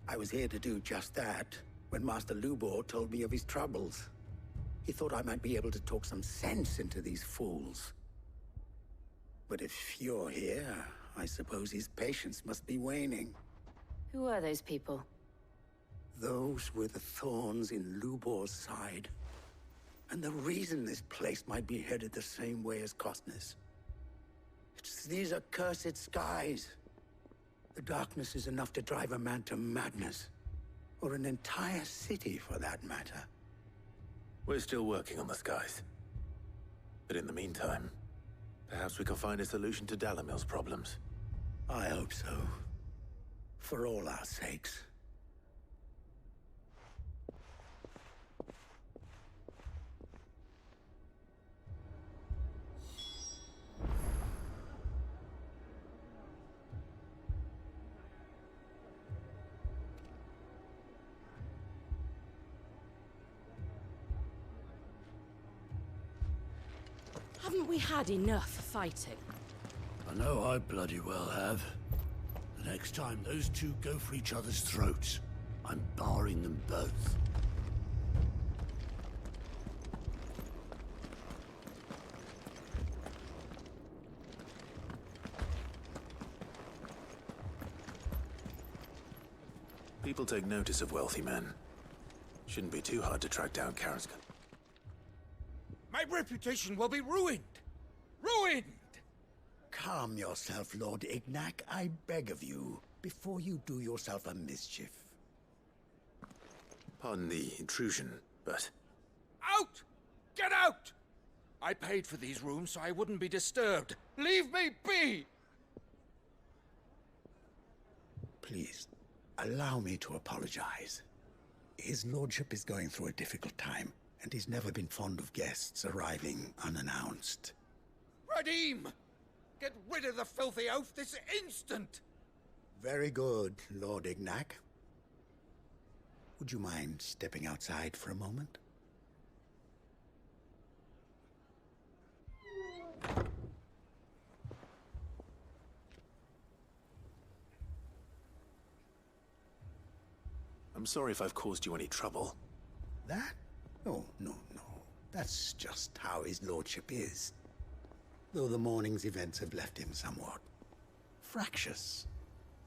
I was here to do just that when Master Lubor told me of his troubles. He thought I might be able to talk some sense into these fools. But if you're here, I suppose his patience must be waning. Who are those people? Those were the thorns in Lubor's side. And the reason this place might be headed the same way as Costness. It's these accursed skies. The darkness is enough to drive a man to madness. Or an entire city, for that matter. We're still working on the skies. But in the meantime, perhaps we can find a solution to Dalamil's problems. I hope so. For all our sakes. Haven't we had enough fighting? I know I bloody well have. The next time those two go for each other's throats, I'm barring them both. People take notice of wealthy men. Shouldn't be too hard to track down Karaska. My reputation will be ruined! Ruined! Calm yourself, Lord Ignac, I beg of you, before you do yourself a mischief. Pardon the intrusion, but... Out! Get out! I paid for these rooms so I wouldn't be disturbed. Leave me be! Please, allow me to apologize. His lordship is going through a difficult time, and he's never been fond of guests arriving unannounced. Radim! Get rid of the filthy oaf this instant! Very good, Lord Ignac. Would you mind stepping outside for a moment? I'm sorry if I've caused you any trouble. That? Oh, no. That's just how his lordship is. Though the morning's events have left him somewhat fractious.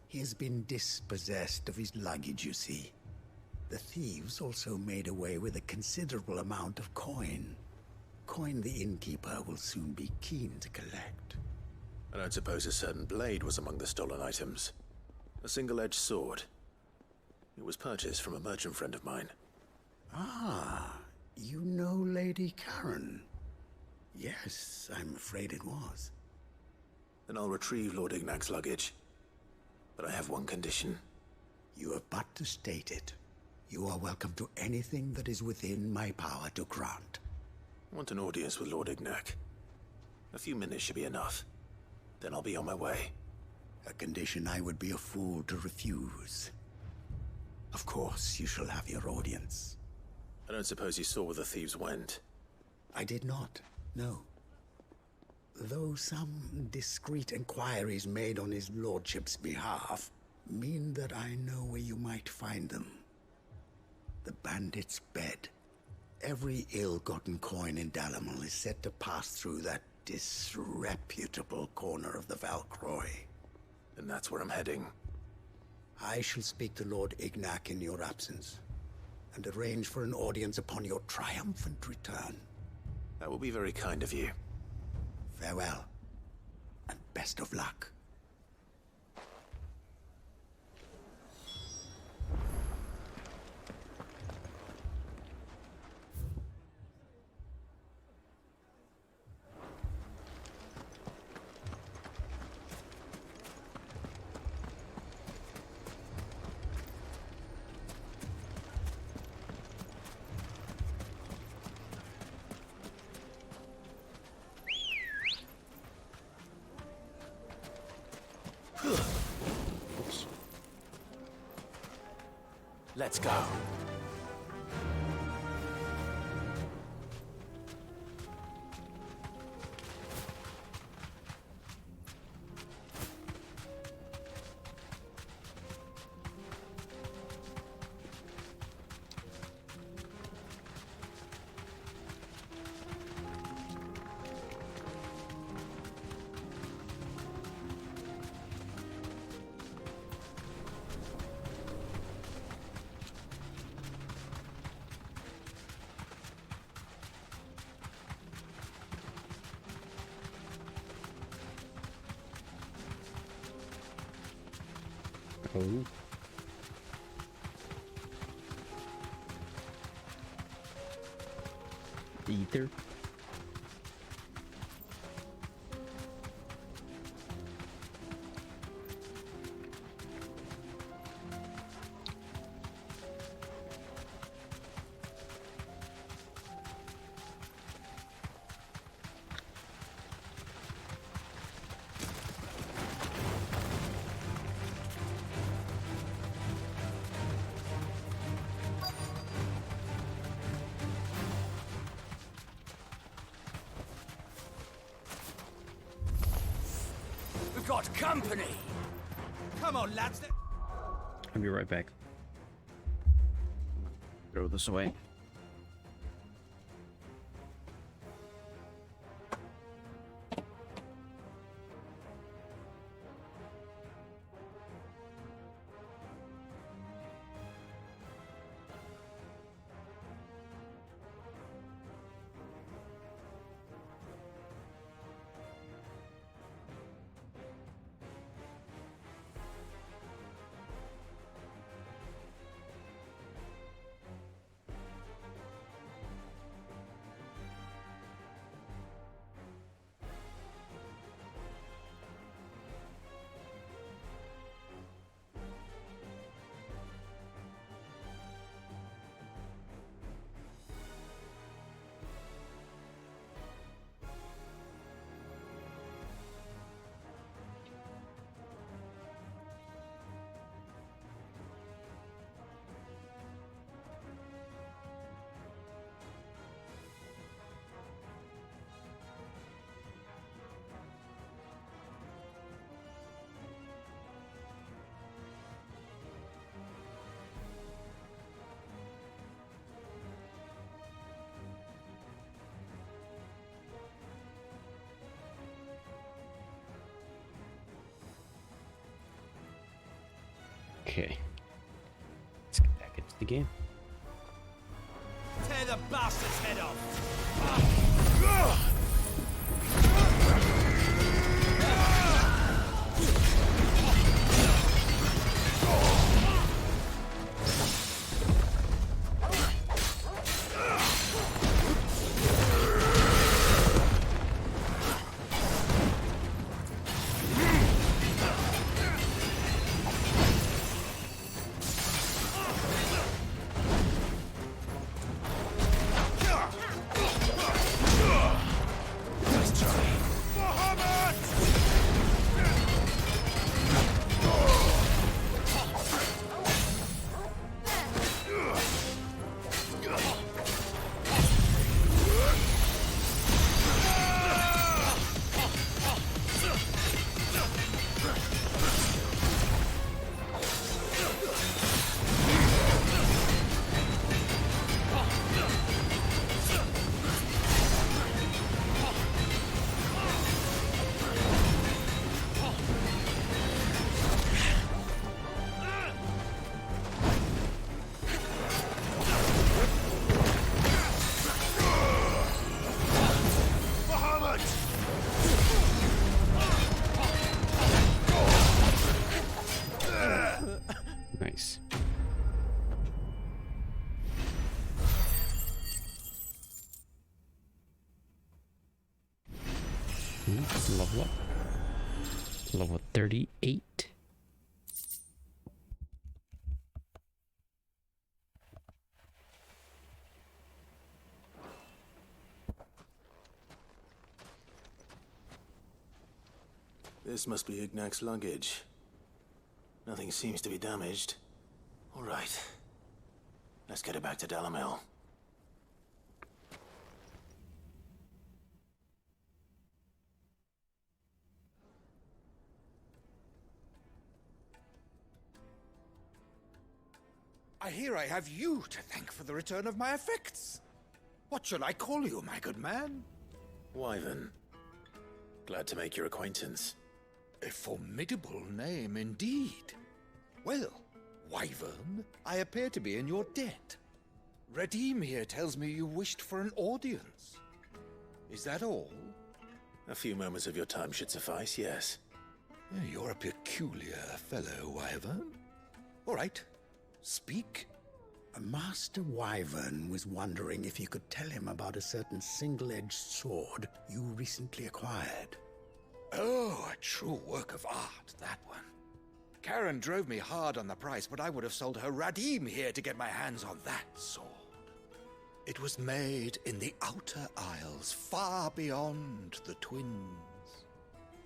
He has been dispossessed of his luggage, you see. The thieves also made away with a considerable amount of coin. Coin the innkeeper will soon be keen to collect. I don't suppose a certain blade was among the stolen items. A single-edged sword. It was purchased from a merchant friend of mine. Ah, you know Lady Karen. Yes, I'm afraid it was. Then I'll retrieve Lord Ignac's luggage. But I have one condition. You have but to state it. You are welcome to anything that is within my power to grant. I want an audience with Lord Ignac. A few minutes should be enough. Then I'll be on my way. A condition I would be a fool to refuse. Of course, you shall have your audience. I don't suppose you saw where the thieves went? I did not, no. Though some discreet inquiries made on his lordship's behalf mean that I know where you might find them. The bandit's bed. Every ill-gotten coin in Dalimil is said to pass through that disreputable corner of the Valcroy. And that's where I'm heading. I shall speak to Lord Ignac in your absence, and arrange for an audience upon your triumphant return. That will be very kind of you. Farewell, and best of luck. Let's go. Oh. Ether. We've got company! Come on, lads. I'll be right back. Throw this away. Okay. Let's get back into the game. Tear the bastard's head off! Nice. Level up. Level 38. This must be Ignac's luggage. Nothing seems to be damaged. All right. Let's get it back to Dalamil. I hear I have you to thank for the return of my effects. What should I call you, my good man? Wyvern. Glad to make your acquaintance. A formidable name indeed. Well, Wyvern, I appear to be in your debt. Redeem here tells me you wished for an audience. Is that all? A few moments of your time should suffice, yes. You're a peculiar fellow, Wyvern. All right, speak. Master Wyvern was wondering if you could tell him about a certain single-edged sword you recently acquired. Oh, a true work of art, that one. Karen drove me hard on the price, but I would have sold her Radim here to get my hands on that sword. It was made in the Outer Isles, far beyond the Twins,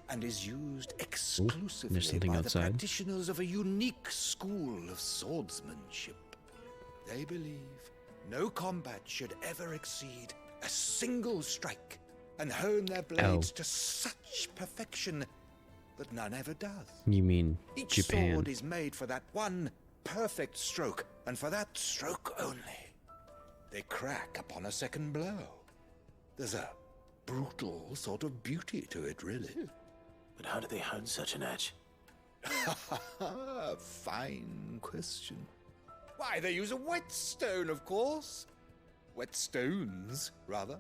and is used exclusively by the practitioners of a unique school of swordsmanship. They believe no combat should ever exceed a single strike, and hone their blades to such perfection that none ever does. You mean Each Japan? sword is made for that one perfect stroke, and for that stroke only. They crack upon a second blow. There's a brutal sort of beauty to it, really. But how do they hone such an edge? Fine question. Why, they use a whetstone, of course. Whetstones, rather.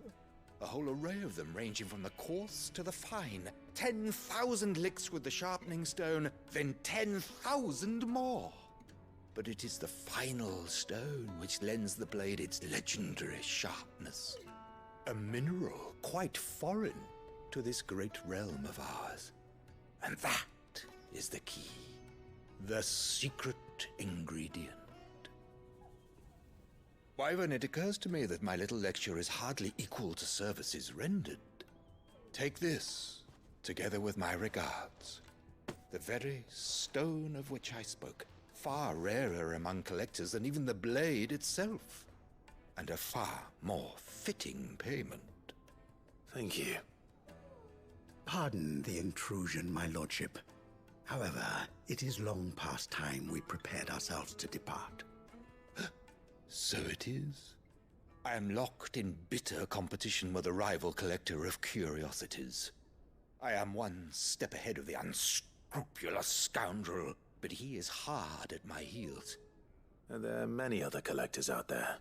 A whole array of them, ranging from the coarse to the fine. 10,000 licks with the sharpening stone, then 10,000 more. But it is the final stone which lends the blade its legendary sharpness. A mineral quite foreign to this great realm of ours. And that is the key. The secret ingredient. Wyvern, it occurs to me that my little lecture is hardly equal to services rendered. Take this, together with my regards. The very stone of which I spoke, far rarer among collectors than even the blade itself, and a far more fitting payment. Thank you. Pardon the intrusion, my lordship. However, it is long past time we prepared ourselves to depart. So it is. I am locked in bitter competition with a rival collector of curiosities. I am one step ahead of the unscrupulous scoundrel but he is hard at my heels. Are there many other collectors out there?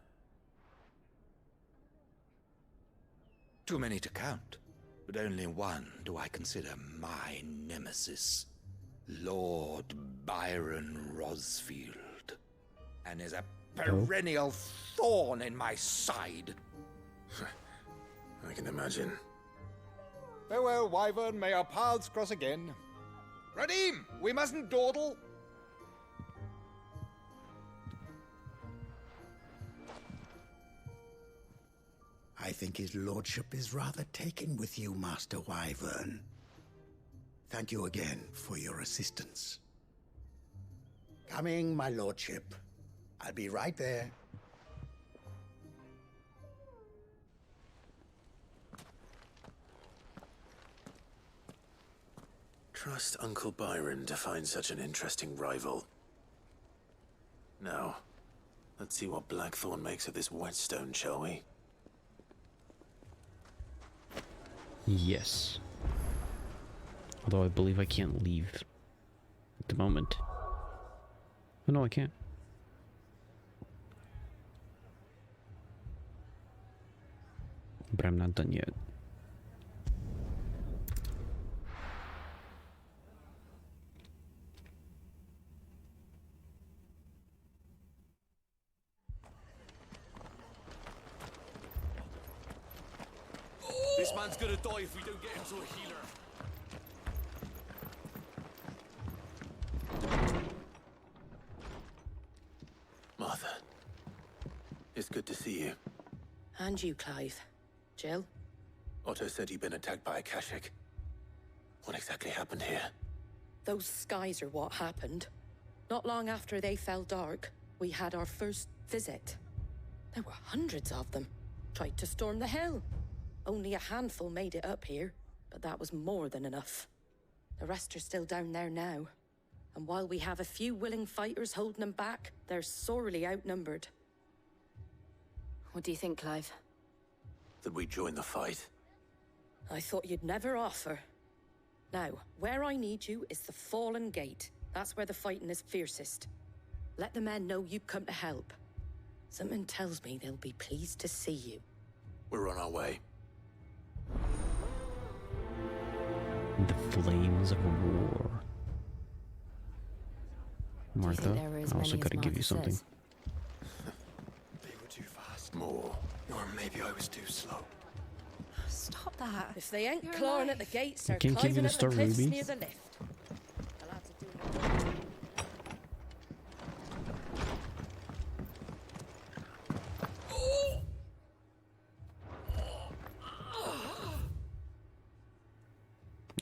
Too many to count, but only one do I consider my nemesis. Lord Byron Rosfield, and is a perennial thorn in my side. I can imagine. Farewell, Wyvern. May our paths cross again. Radim, we mustn't dawdle. I think his lordship is rather taken with you, Master Wyvern. Thank you again for your assistance. Coming, my lordship. I'll be right there. Trust Uncle Byron to find such an interesting rival. Now, let's see what Blackthorn makes of this whetstone, shall we? Yes. Although I believe I can't leave at the moment. Oh no, I can't. But I'm not done yet. This man's gonna die if we don't get him to a healer. Martha, it's good to see you. And you, Clive. Jill? Otto said you'd been attacked by a Kashik. What exactly happened here? Those skies are what happened. Not long after they fell dark, we had our first visit. There were hundreds of them. Tried to storm the hill. Only a handful made it up here, but that was more than enough. The rest are still down there now. And while we have a few willing fighters holding them back, they're sorely outnumbered. What do you think, Clive? That we join the fight? I thought you'd never offer. Now, where I need you is the Fallen Gate. That's where the fighting is fiercest. Let the men know you've come to help. Something tells me they'll be pleased to see you. We're on our way. The flames of war. Martha, I also gotta give you something. They were too fast. More. Or maybe I was too slow. Stop that. If they ain't clawing at the gates, they're can't give you climbing the up the star cliffs rubies? near the lift. The lads are doing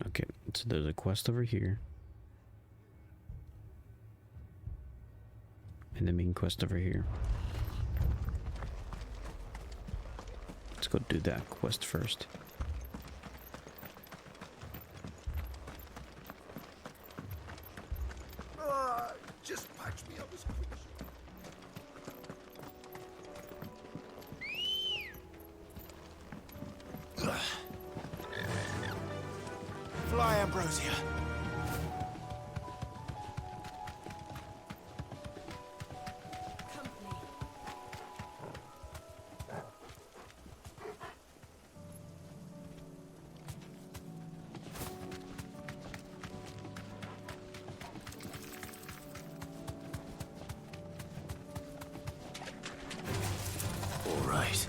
Okay, so there's a quest over here. And the main quest over here. Let's go do that quest first. Just patch me up as quick as Fly, Ambrosia. All right.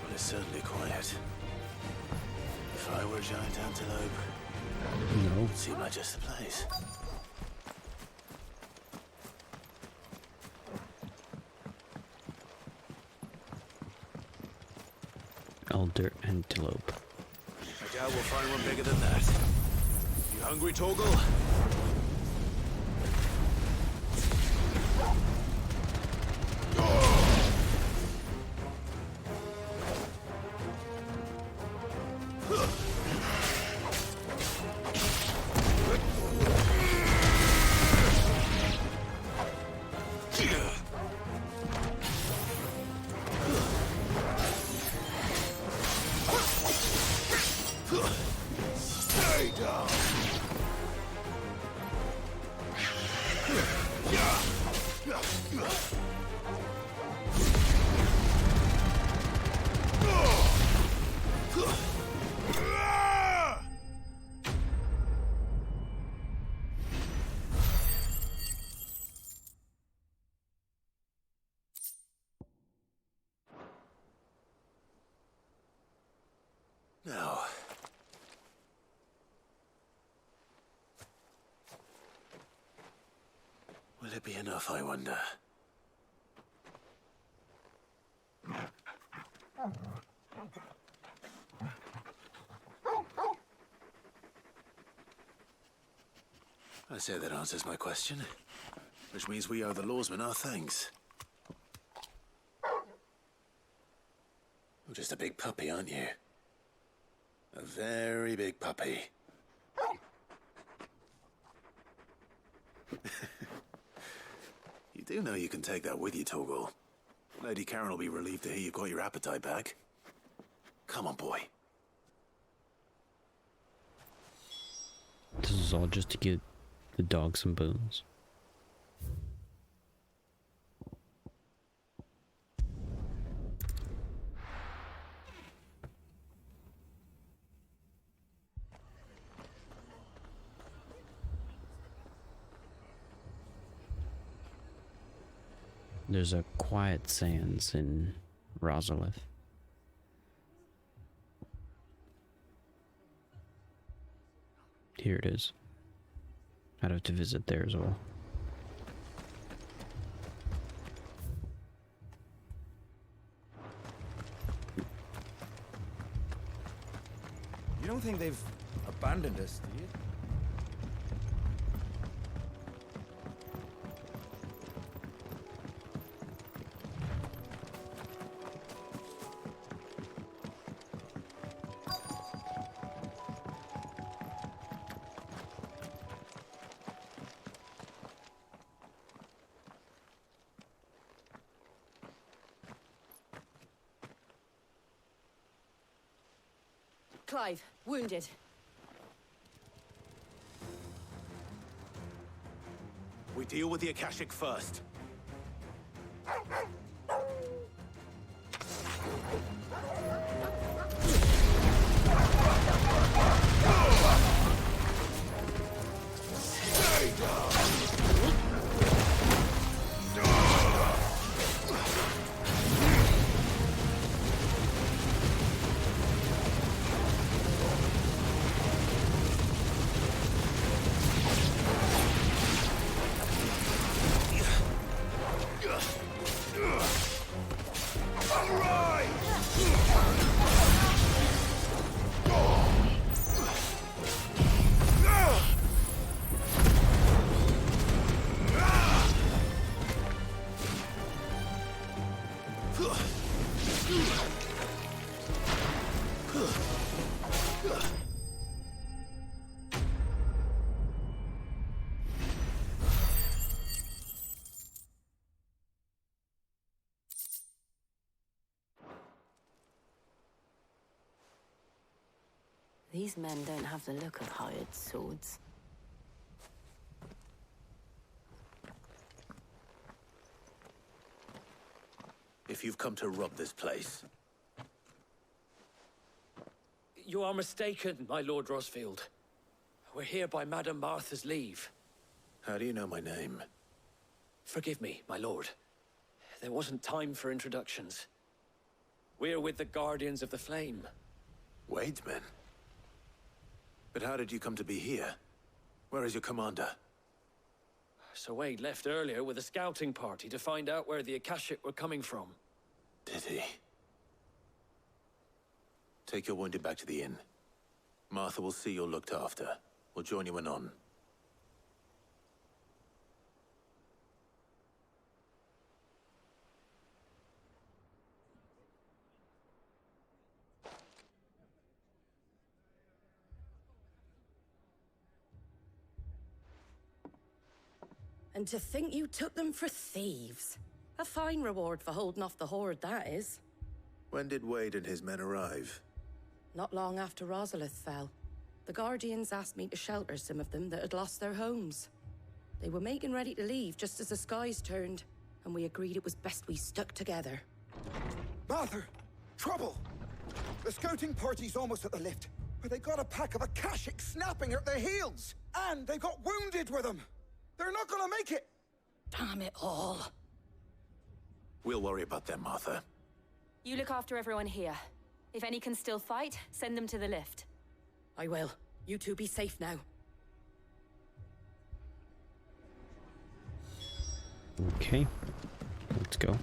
Well, it's certainly quiet. If I were a giant antelope, No. it seemed like just the place. Elder antelope. I doubt we'll find one bigger than that. You hungry, Torgal? Now, will it be enough, I wonder? I say that answers my question, which means we owe the lawsmen our thanks. You're just a big puppy, aren't you? A very big puppy. You do know you can take that with you, Torgal. Lady Karen will be relieved to hear you've got your appetite back. Come on, boy. This is all just to give the dog some bones. There's a quiet sands in Rosalith. Here it is. I'd have to visit there as well. You don't think they've abandoned us, do you? Clive, wounded. We deal with the Akashic first. These men don't have the look of hired swords. If you've come to rob this place, You are mistaken, my Lord Rosfield. We're here by Madame Martha's leave. how do you know my name? Forgive me, my lord. There wasn't time for introductions. We're with the Guardians of the Flame. Wade's men? But how did you come to be here? Where is your commander? Sir Wade left earlier with a scouting party to find out where the Akashic were coming from. Did he? Take your wounded back to the inn. Martha will see you're looked after. We'll join you anon. And to think you took them for thieves. A fine reward for holding off the horde, that is. When did Wade and his men arrive? Not long after Rosalith fell. The Guardians asked me to shelter some of them that had lost their homes. They were making ready to leave just as the skies turned, and we agreed it was best we stuck together. Martha! Trouble! The scouting party's almost at the lift, but they got a pack of Akashics snapping at their heels! And they got wounded with them! They're not gonna make it! Damn it all. We'll worry about them, Martha. You look after everyone here. If any can still fight, send them to the lift. I will. You two be safe now. Okay, let's go.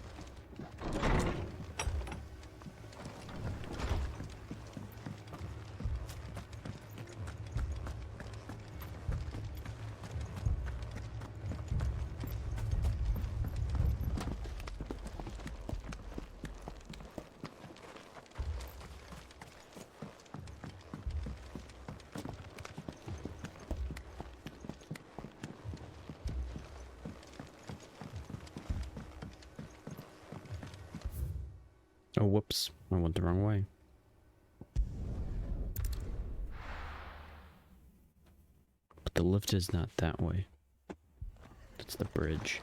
Oh, whoops. I went the wrong way. But the lift is not that way. That's the bridge.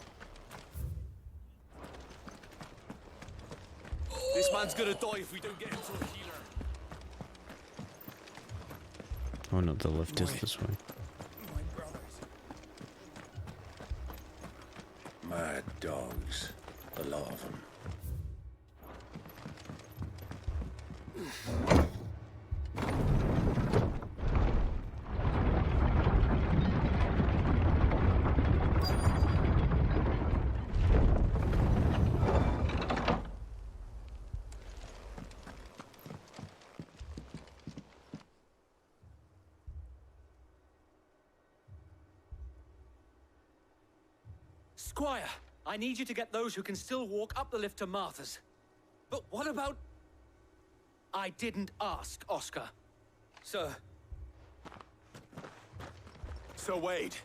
This man's gonna die if we don't get him to a healer. Oh no, the lift is this way. Mad dogs. A lot of them. Squire, I need you to get those who can still walk up the lift to Martha's. But what about... I didn't ask, Oscar. Sir. Sir Wade.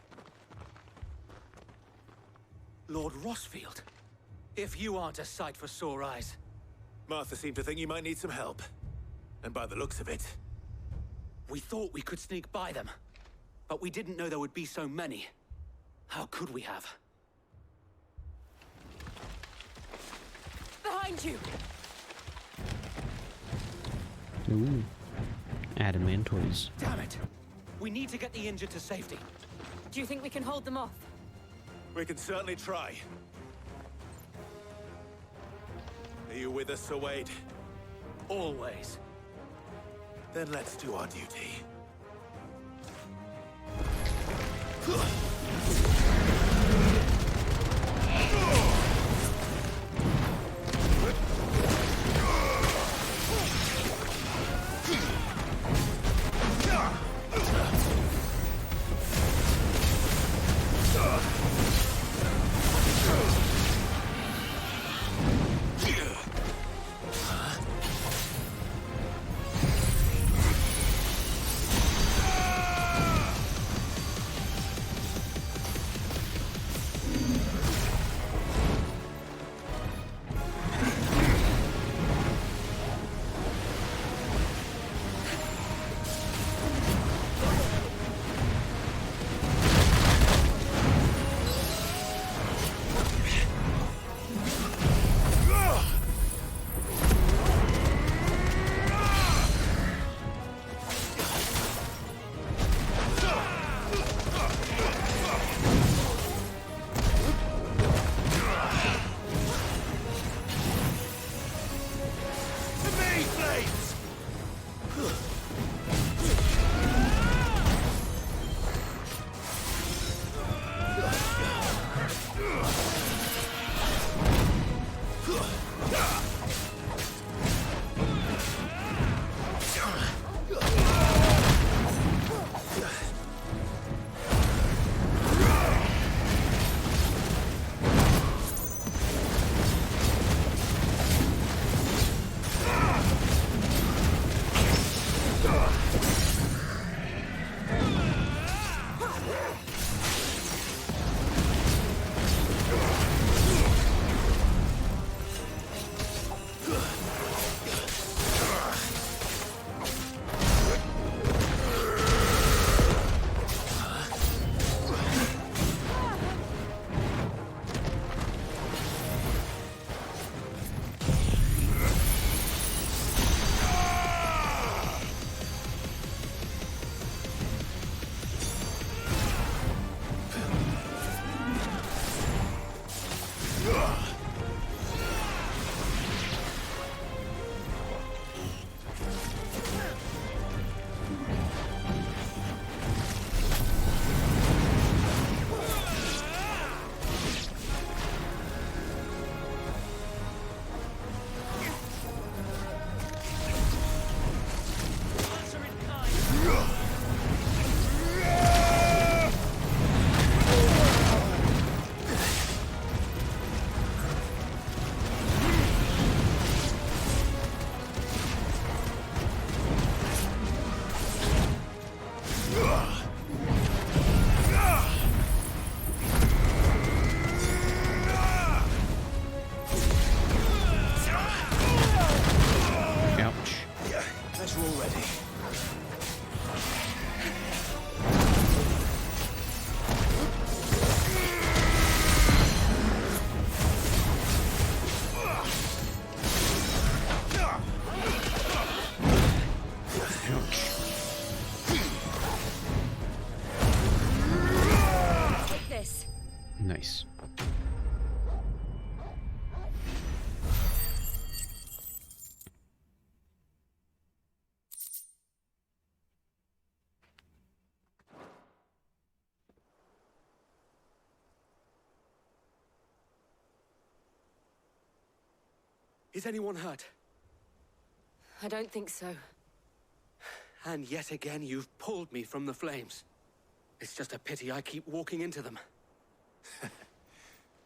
Lord Rossfield. If you aren't a sight for sore eyes. Martha seemed to think you might need some help. And by the looks of it... We thought we could sneak by them. But we didn't know there would be so many. How could we have? Behind you! Ooh. Adamantoids. Damn it! We need to get the injured to safety. Do you think we can hold them off? We can certainly try. Are you with us, Sir Wade? Always. Then let's do our duty. Is anyone hurt? I don't think so. And yet again, you've pulled me from the flames. It's just a pity I keep walking into them.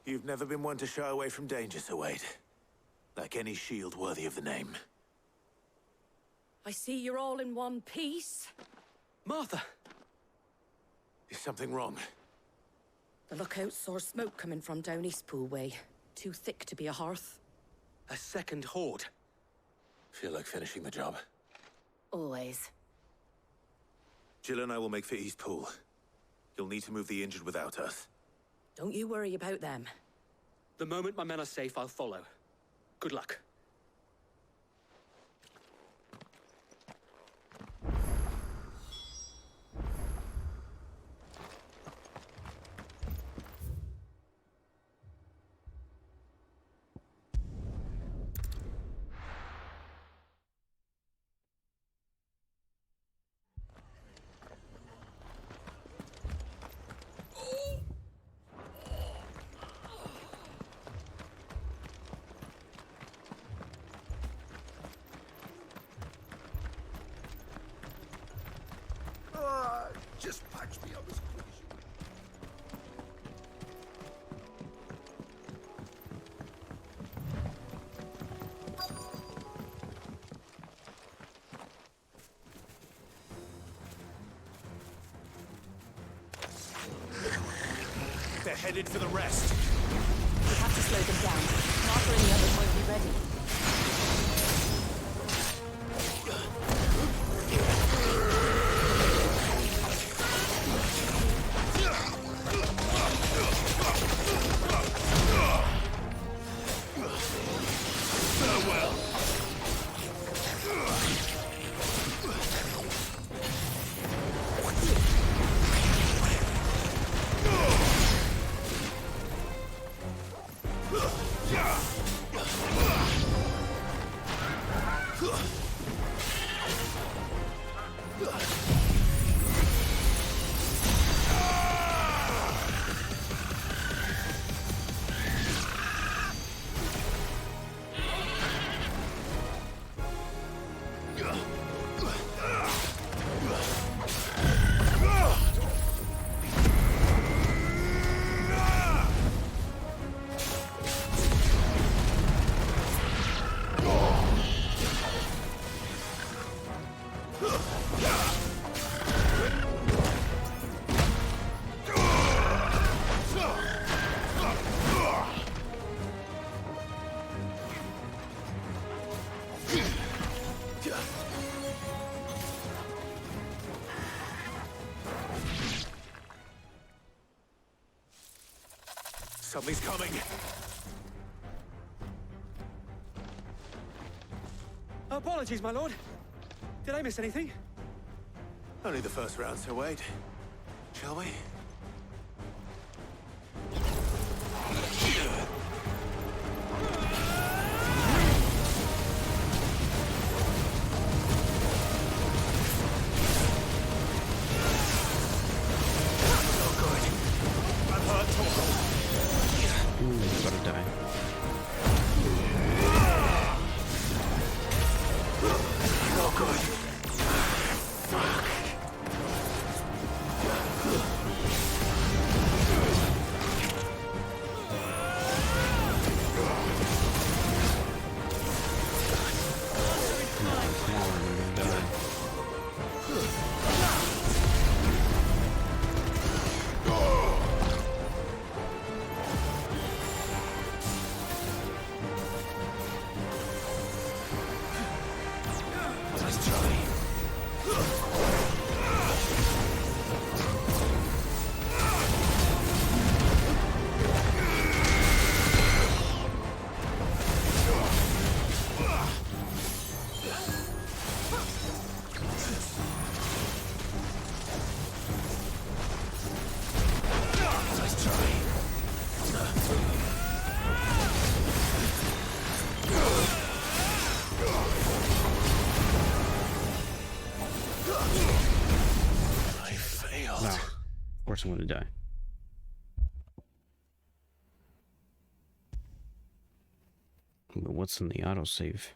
You've never been one to shy away from danger, Sir Wade. Like any shield worthy of the name. I see you're all in one piece. Martha! Is something wrong? The lookout saw smoke coming from down Eastpool way. Too thick to be a hearth. A second horde. Feel like finishing the job? Always. Jill and I will make for Eastpool. You'll need to move the injured without us. Don't you worry about them. The moment my men are safe, I'll follow. Good luck. Just patch me up as quick as you can. They're headed for the rest. We have to slow them down. Martha and the others won't be ready. Something's coming. Apologies, my lord. Did I miss anything? Only the first round, Sir Wade. Shall we? Of course I'm gonna die. But what's in the autosave?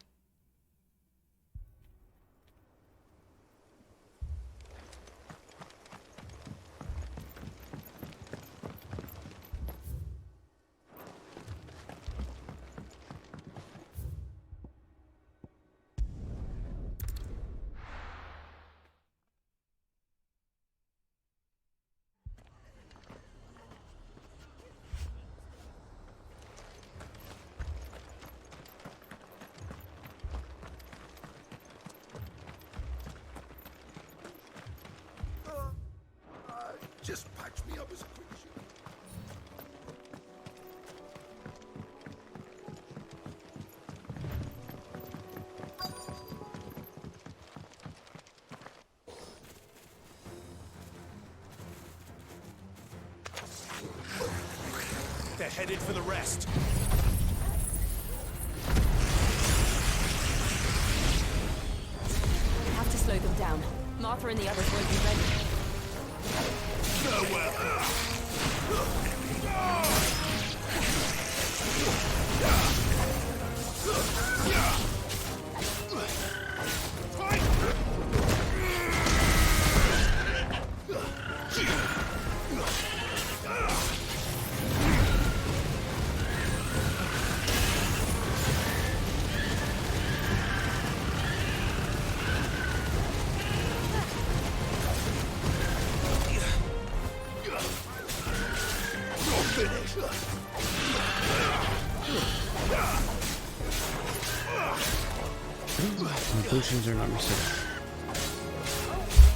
Just patch me up as quick as you They're headed for the rest. We have to slow them down. Martha and the others won't be ready. My potions are not reset.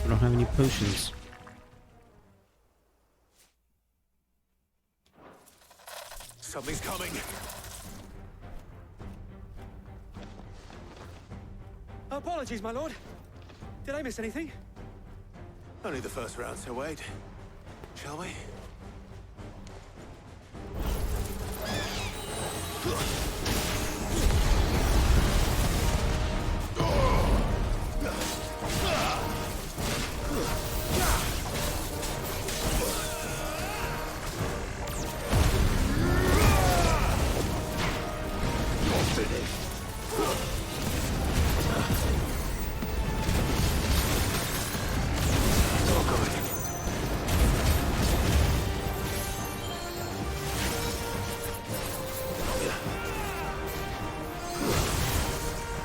I don't have any potions. Something's coming. Apologies, my lord. Did I miss anything? Only the first round, so wait. Shall we?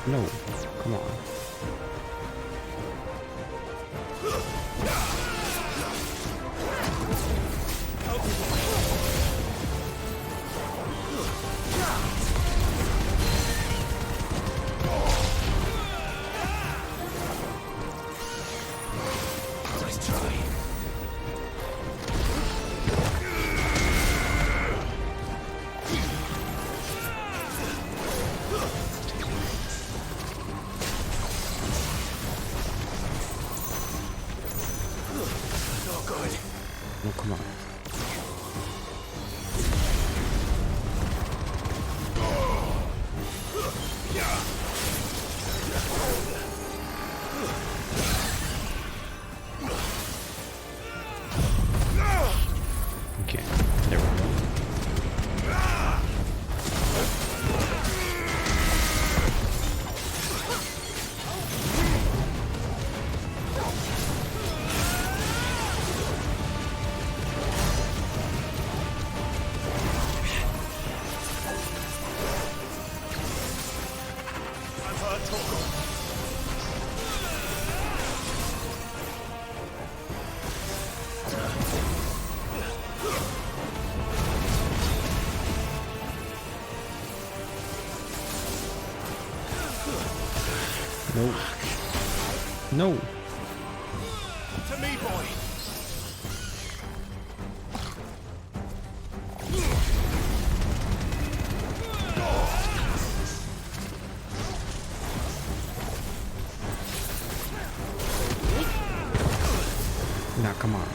No, come on. Nice try. Oh, come on. Okay, there we go. No. No. To me, boy. Now, come on.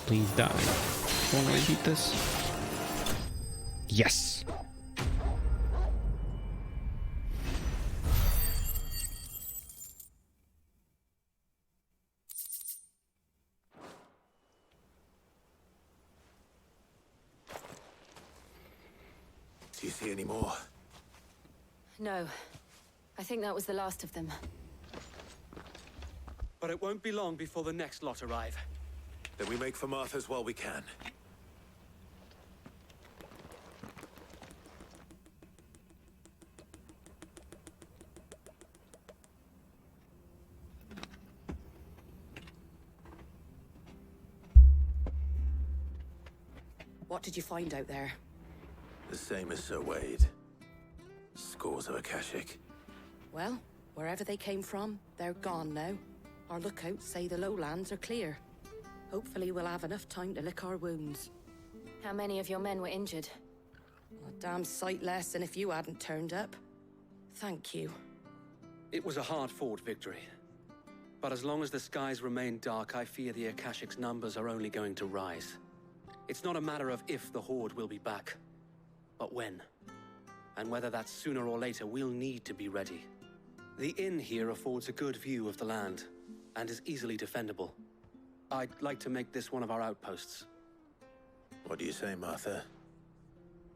Please die. want to repeat this? Yes! Do you see any more? No. I think that was the last of them. But it won't be long before the next lot arrive. Then we make for Martha's while we can. What did you find out there? The same as Sir Wade. Scores of Akashic. Well, wherever they came from, they're gone now. Our lookouts say the lowlands are clear. Hopefully we'll have enough time to lick our wounds. How many of your men were injured? A damn sight less than if you hadn't turned up. Thank you. It was a hard-fought victory. But as long as the skies remain dark, I fear the Akashic's numbers are only going to rise. It's not a matter of if the Horde will be back, but when. And whether that's sooner or later, we'll need to be ready. The inn here affords a good view of the land, and is easily defendable. I'd like to make this one of our outposts. What do you say, Martha?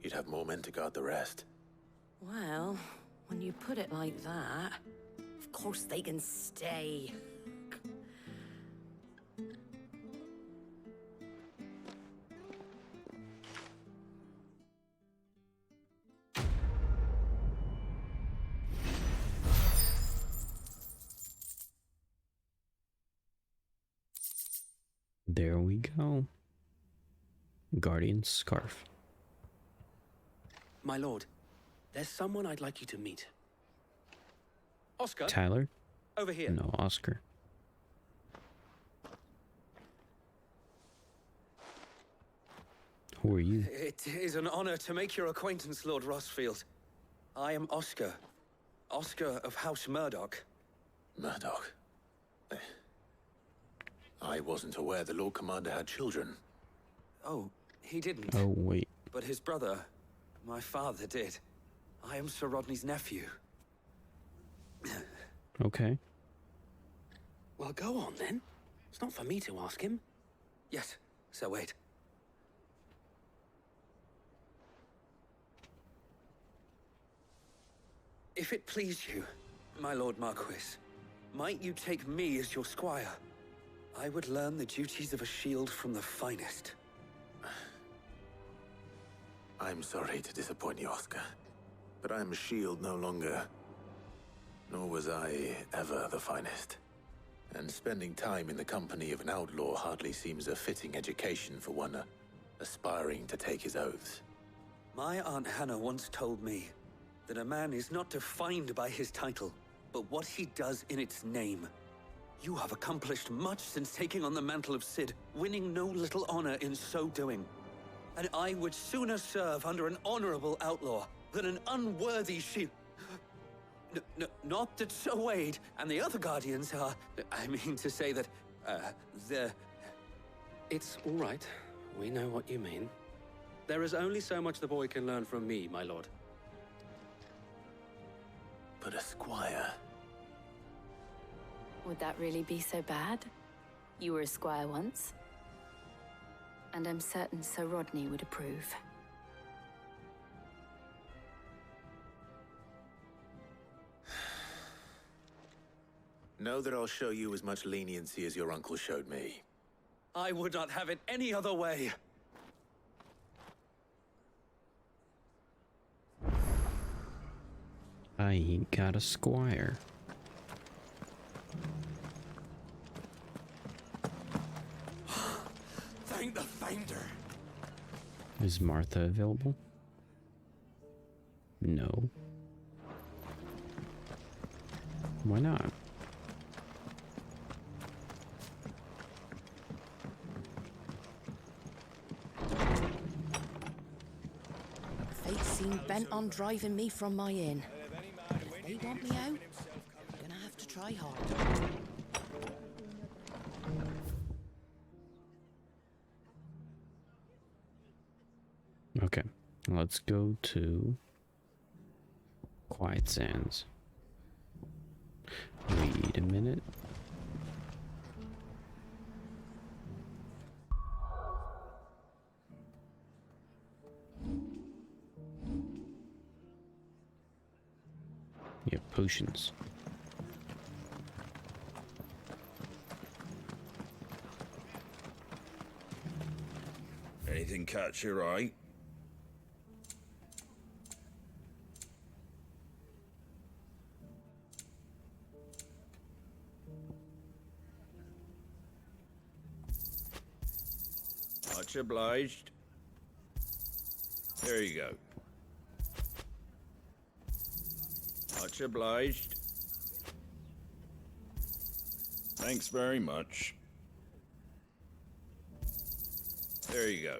You'd have more men to guard the rest. Well, when you put it like that, of course they can stay. There we go. Guardian's Scarf. My lord, there's someone I'd like you to meet. Oscar? Tyler? Over here. No, Oscar. Who are you? It is an honor to make your acquaintance, Lord Rossfield. I am Oscar. Oscar of House Murdoch. Murdoch? I wasn't aware the Lord Commander had children. Oh, he didn't. Oh, wait. But his brother, my father, did. I am Sir Rodney's nephew. Okay. Well, go on then. It's not for me to ask him. Yes, Sir Wade. If it please you, my Lord Marquis, might you take me as your squire? I would learn the duties of a shield from the finest. I'm sorry to disappoint you, Oscar, but I'm a shield no longer. Nor was I ever the finest. And spending time in the company of an outlaw hardly seems a fitting education for one aspiring to take his oaths. My Aunt Hannah once told me that a man is not defined by his title, but what he does in its name. You have accomplished much since taking on the mantle of Cid, winning no little honor in so doing. And I would sooner serve under an honorable outlaw than an unworthy shield. Not that Sir Wade and the other Guardians are... I mean to say that, they're... It's all right. We know what you mean. There is only so much the boy can learn from me, my lord. But a squire... Would that really be so bad? You were a squire once. And I'm certain Sir Rodney would approve. Know that I'll show you as much leniency as your uncle showed me. I would not have it any other way. I ain't got a squire. Thank the Finder. Is Martha available? No. Why not? Fate seemed bent on driving me from my inn. If they want me out, I'm gonna have to try hard. Okay, let's go to Quiet Sands. Wait a minute. Yeah, potions. Anything catch your eye? Much obliged. There you go. Much obliged. Thanks very much. There you go.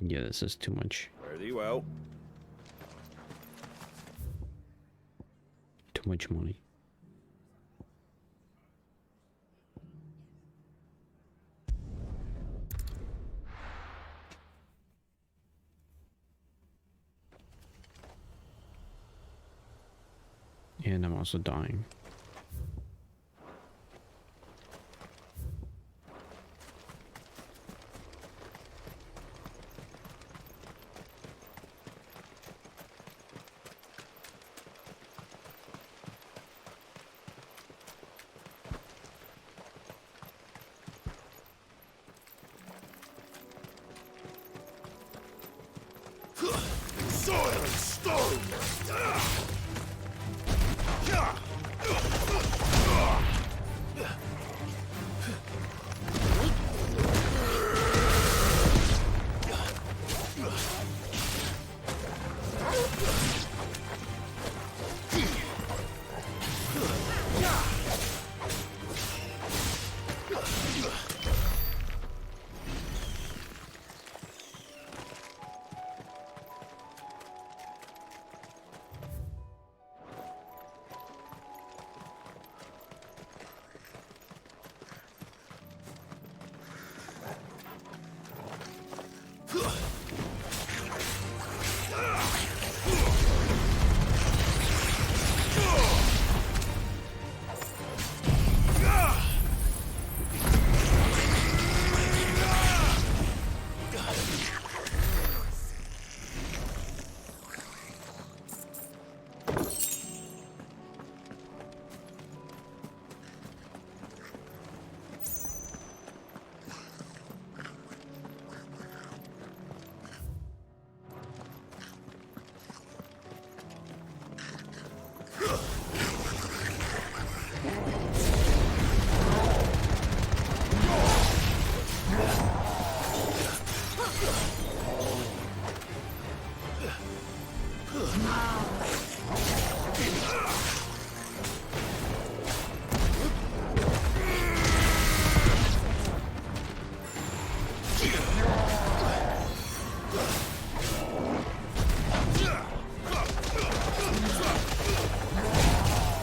Yeah, this is too much. Fare thee well. Too much money. And I'm also dying. Soil and stone!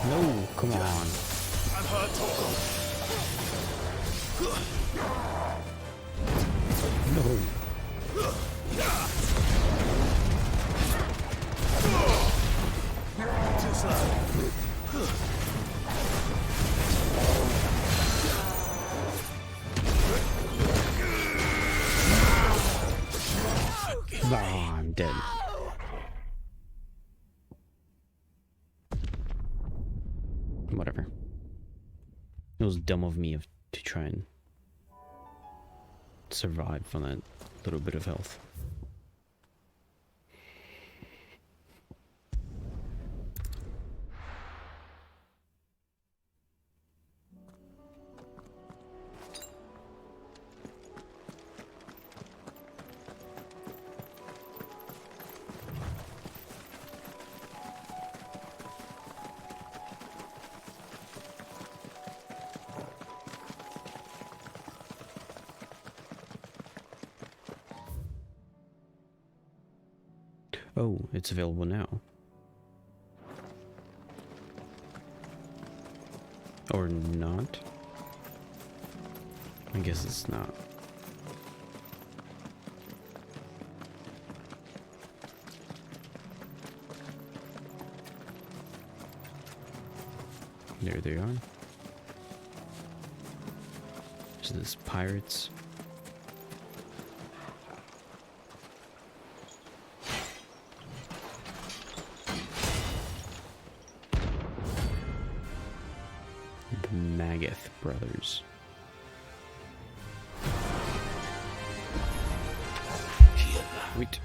No, come on. I'm hurt, Torgo. No. Too slow. Ah, I'm dead. Whatever. It was dumb of me to try and survive on that little bit of health. Oh, it's available now. Or not? I guess it's not. There they are. So this pirates. The Magath brothers. Wait.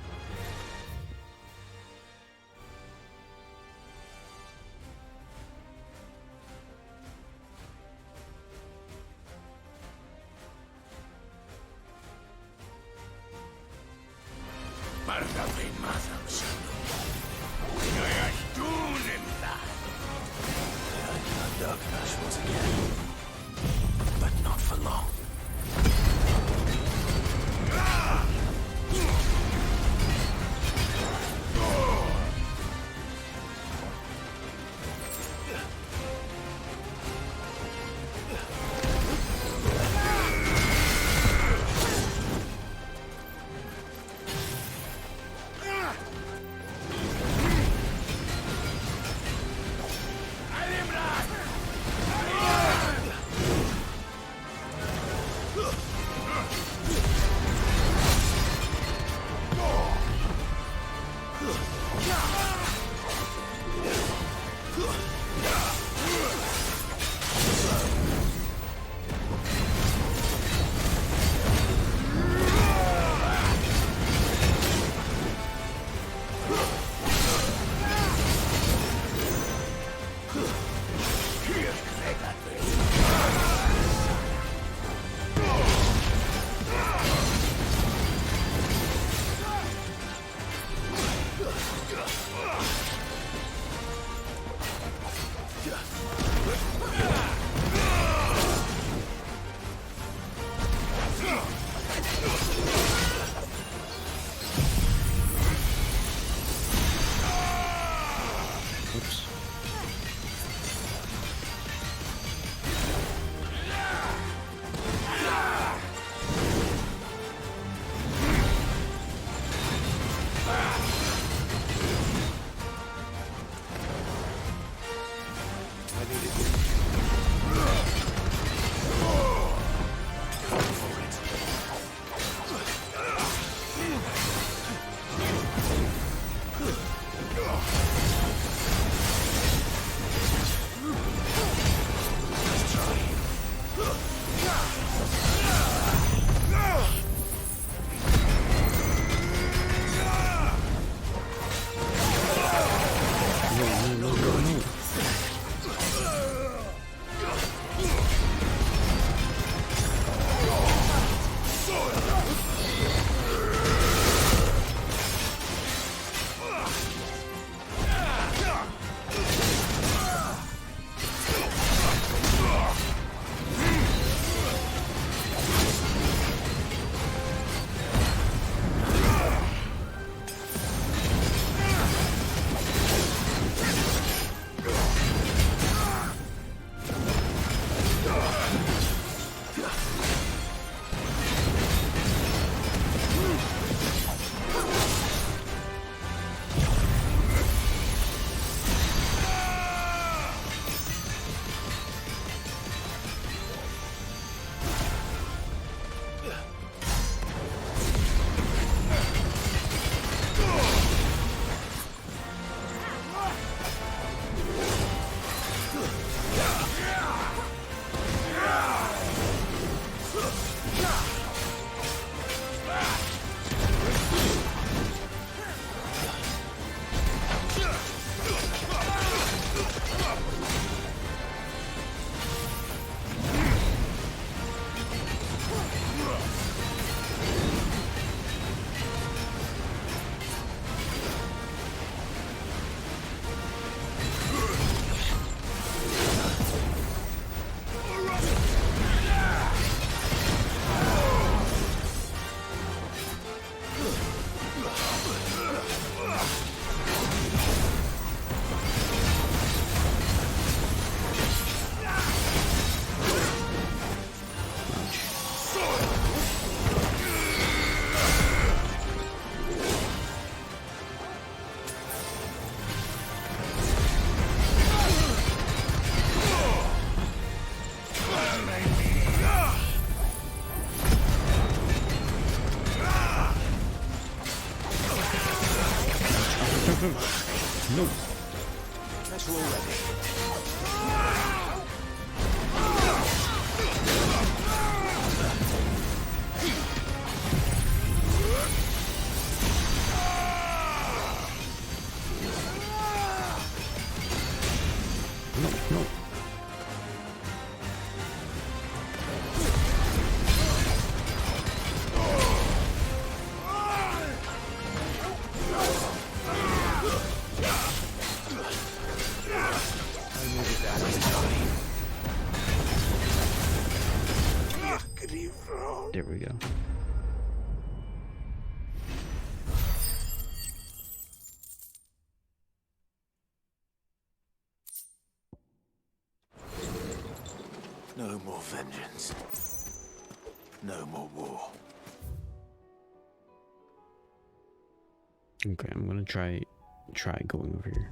Once again, but not for long. No. There we go. No more vengeance. No more war. Okay, I'm gonna try going over here.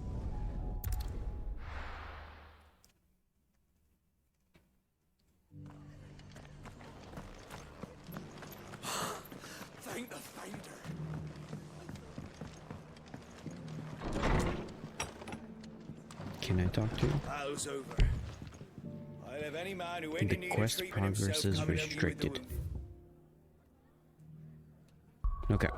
Thank the Finder. Can I talk to you? Battle's over. I'll have any man who The ain't in need of quest treatment progress himself is coming over you with the restricted. wounded. Okay.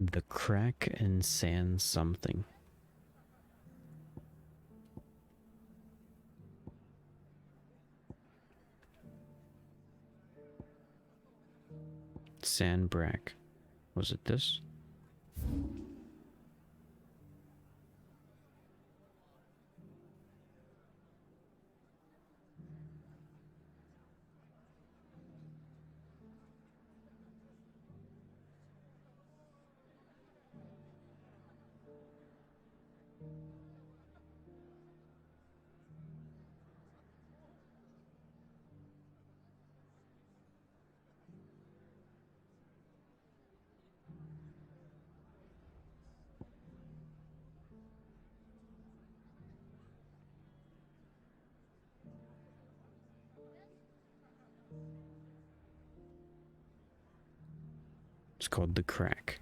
The crack and sand something. Sandbrack. Was it this? It's called the crack.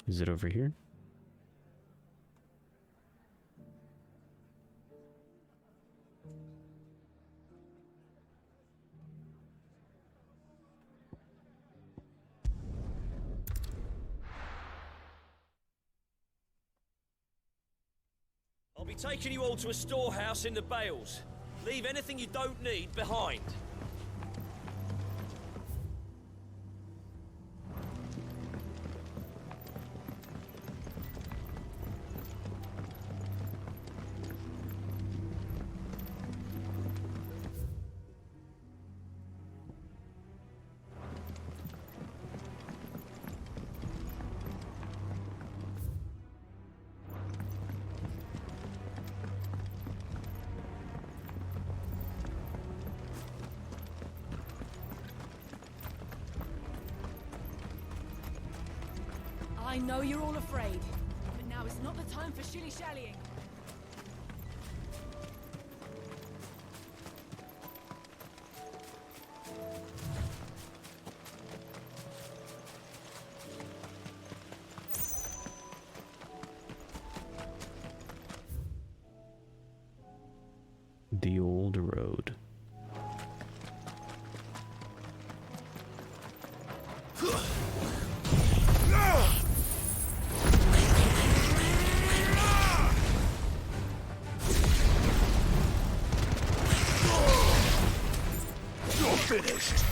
Is it over here? I'll be taking you all to a storehouse in the Bales. Leave anything you don't need behind. I know you're all afraid, but now is not the time for shilly-shallying. The old road. Finished.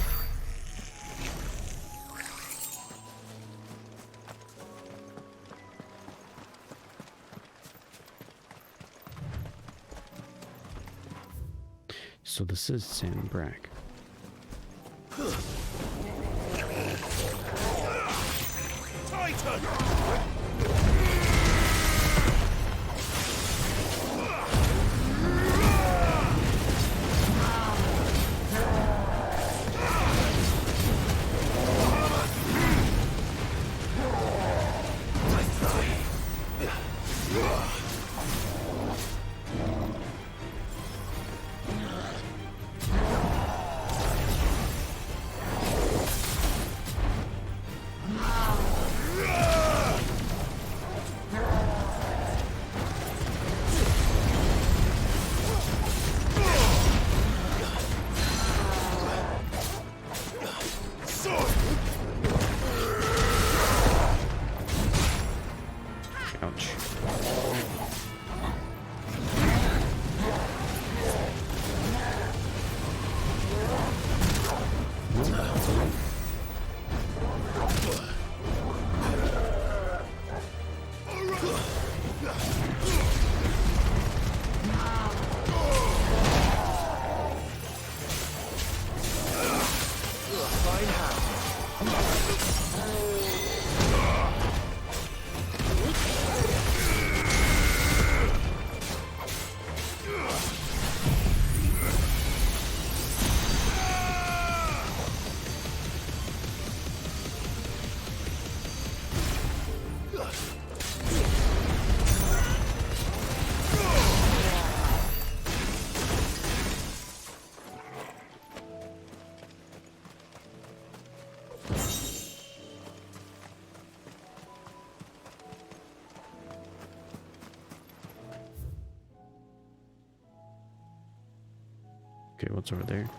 So this is Sandbrack. Triton! Okay, what's over there?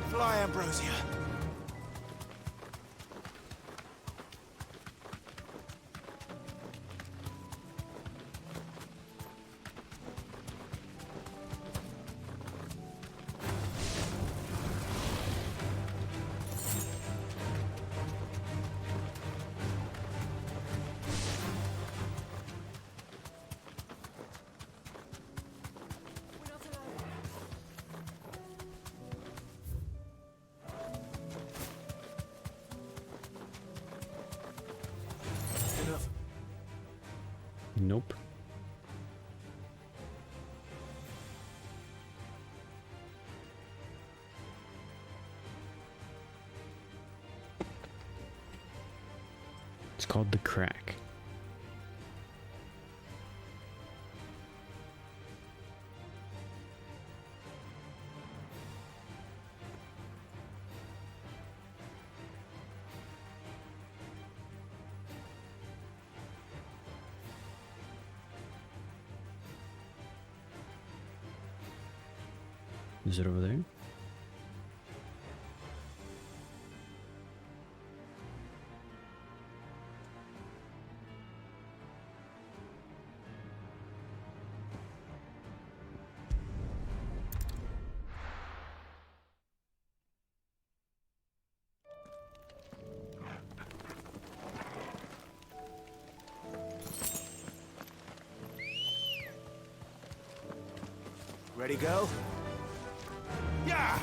Fly, Ambrosia. Nope. It's called the Crack. Is it over there? Ready, go? Yeah!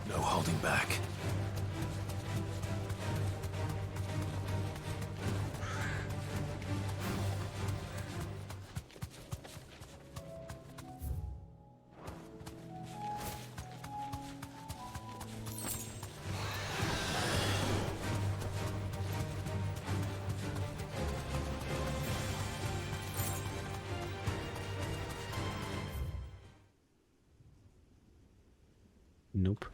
No holding back. Nope.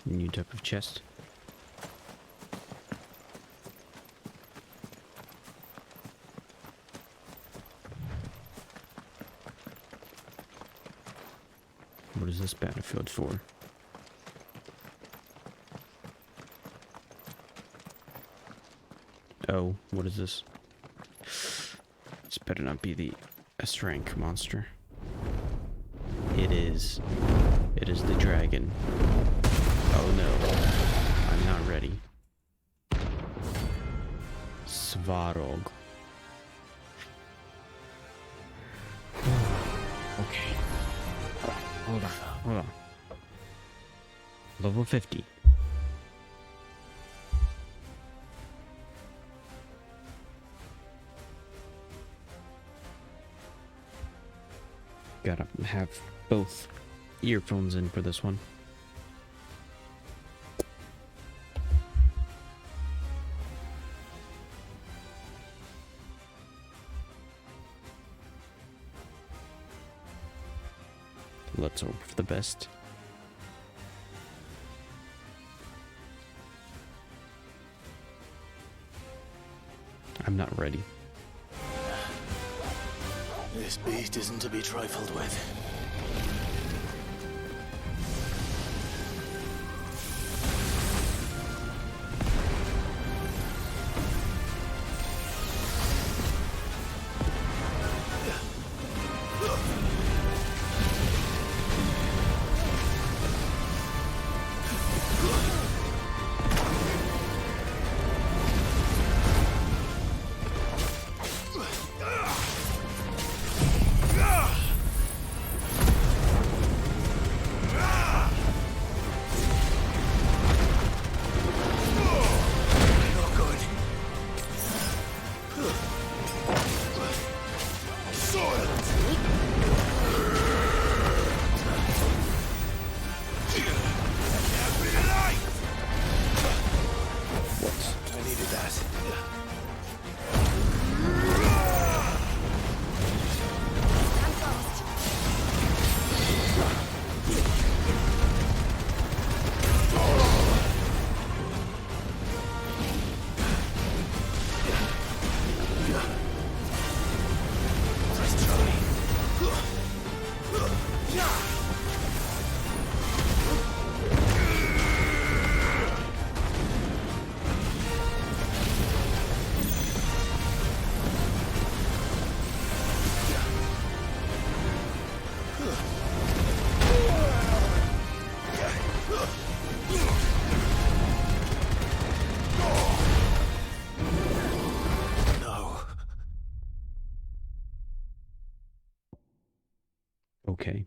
New type of chest. What is this battlefield for? Oh, what is this? This better not be the S-rank monster. It is. It is the dragon. Oh no. I'm not ready. Svarog. Okay. Hold on. Level 50. Gotta have both earphones in for this one. Let's hope for the best. I'm not ready. This beast isn't to be trifled with. Okay.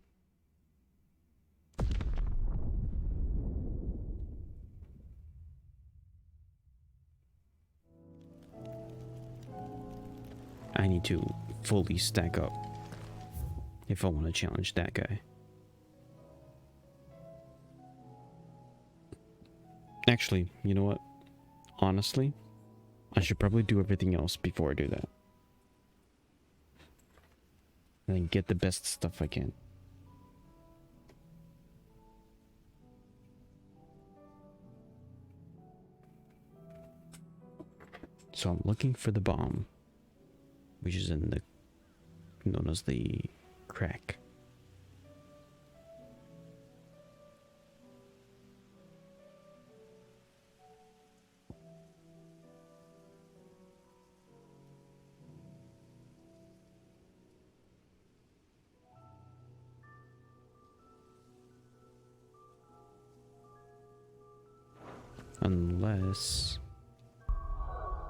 I need to fully stack up if I want to challenge that guy. Actually, you know what? Honestly, I should probably do everything else before I do that. And then get the best stuff I can. So I'm looking for the bomb, which is in the, known as the crack. Unless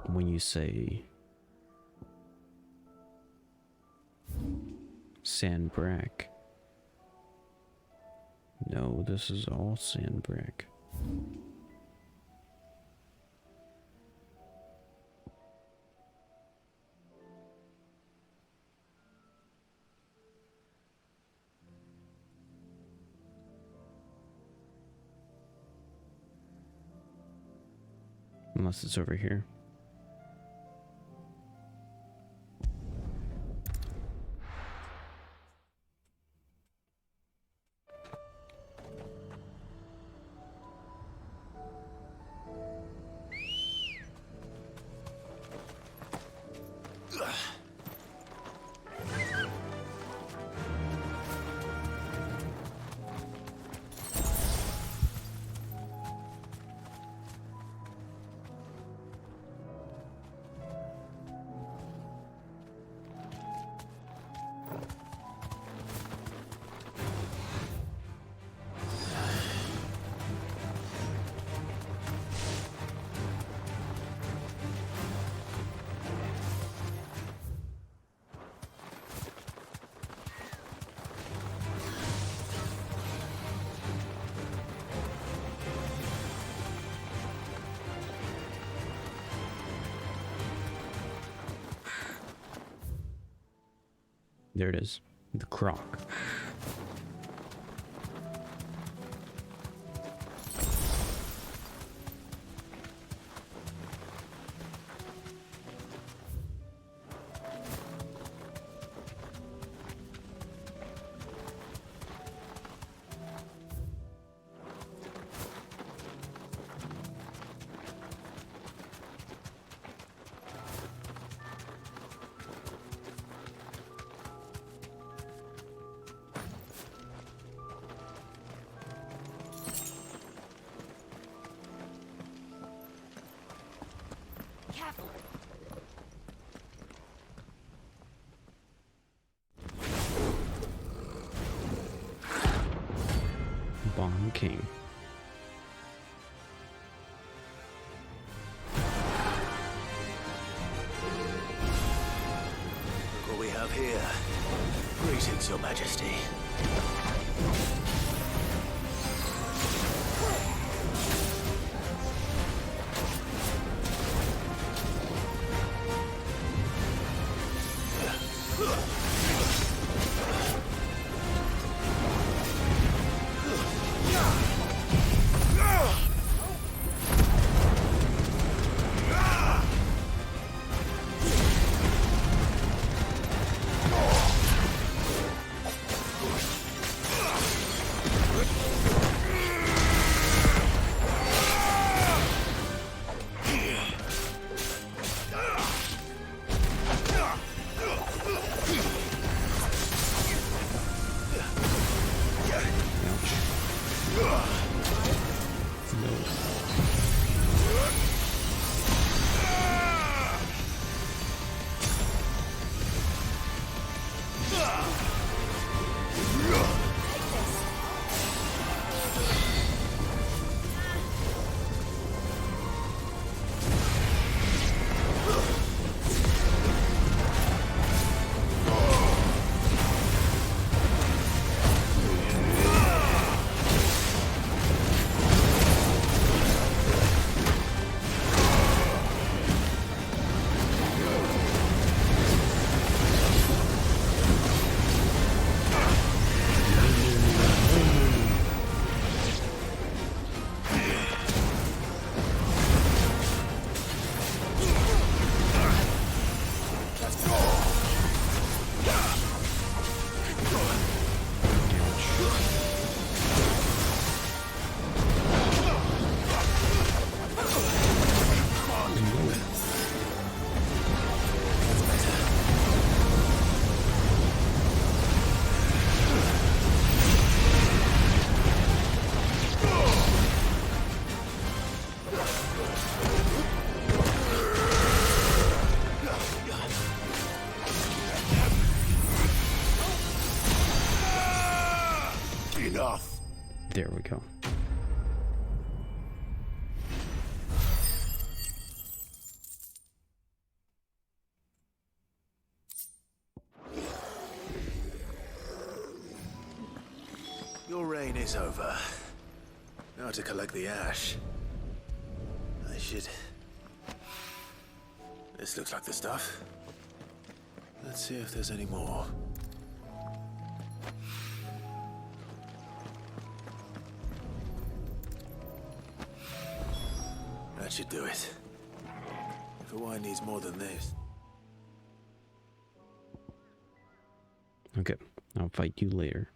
when you say sandbrack. No, this is all sandbrack. Unless it's over here. There it is. The croc. Careful. Bomb King. Look what we have here. Greetings, Your Majesty. There we go. Your reign is over. Now to collect the ash. I should... This looks like the stuff. Let's see if there's any more. That should do it. If a wine needs more than this. Okay, I'll fight you later.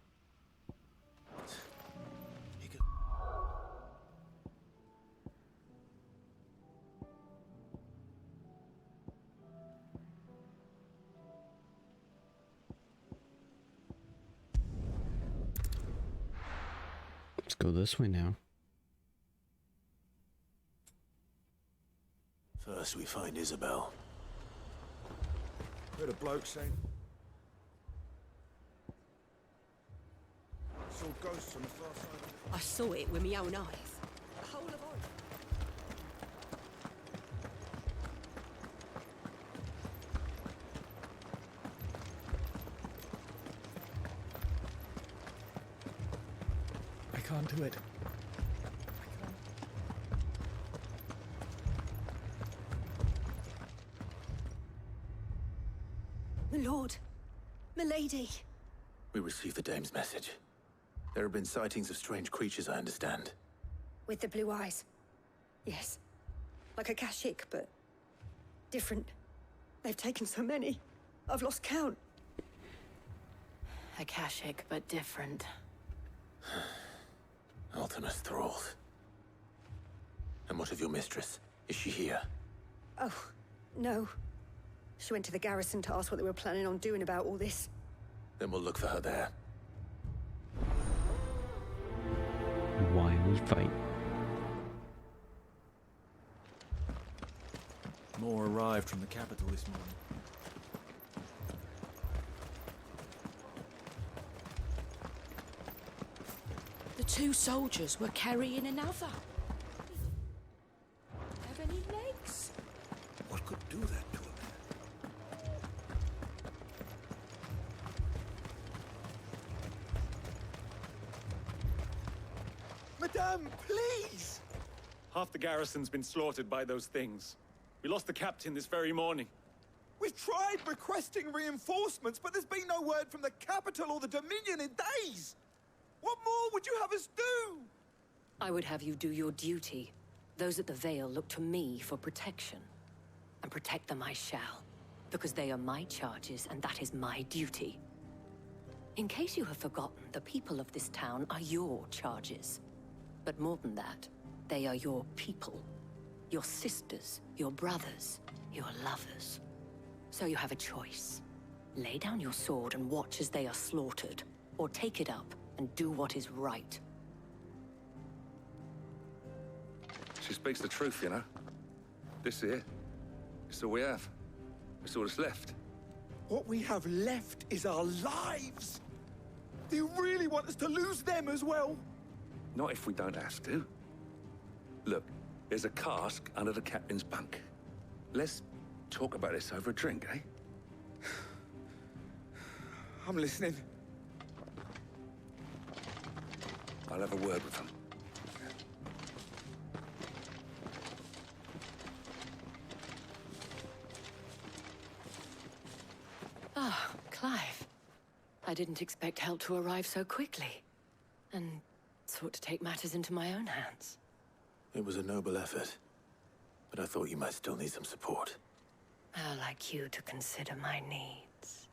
Let's go this way now. First we find Isabel. Heard a bloke saying. Saw ghosts on the far side of the... I saw it with my own eyes. The whole of Oregon. I can't do it. Lord, Milady! We received the dame's message. There have been sightings of strange creatures, I understand. With the blue eyes. Yes. Like a Kashik, but different. They've taken so many. I've lost count. Akashic, but different. Ultimus thralls. And what of your mistress? Is she here? Oh, no. She went to the garrison to ask what they were planning on doing about all this. Then we'll look for her there. Why we fight? More arrived from the capital this morning. The two soldiers were carrying another. Have any legs? What could do that to him? Madame, please! Half the garrison's been slaughtered by those things. We lost the captain this very morning. We've tried requesting reinforcements, but there's been no word from the capital or the Dominion in days! What more would you have us do? I would have you do your duty. Those at the Vale look to me for protection. And protect them I shall. Because they are my charges, and that is my duty. In case you have forgotten, the people of this town are your charges. But more than that, they are your people. Your sisters, your brothers, your lovers. So you have a choice. Lay down your sword and watch as they are slaughtered, or take it up and do what is right. She speaks the truth, you know. This here, it's all we have. It's all that's left. What we have left is our lives! Do you really want us to lose them as well? Not if we don't have to. Look, there's a cask under the captain's bunk. Let's talk about this over a drink, eh? I'm listening. I'll have a word with them. Ah, Clive. I didn't expect help to arrive so quickly. And sought to take matters into my own hands. It was a noble effort, but I thought you might still need some support. How like you to consider my needs.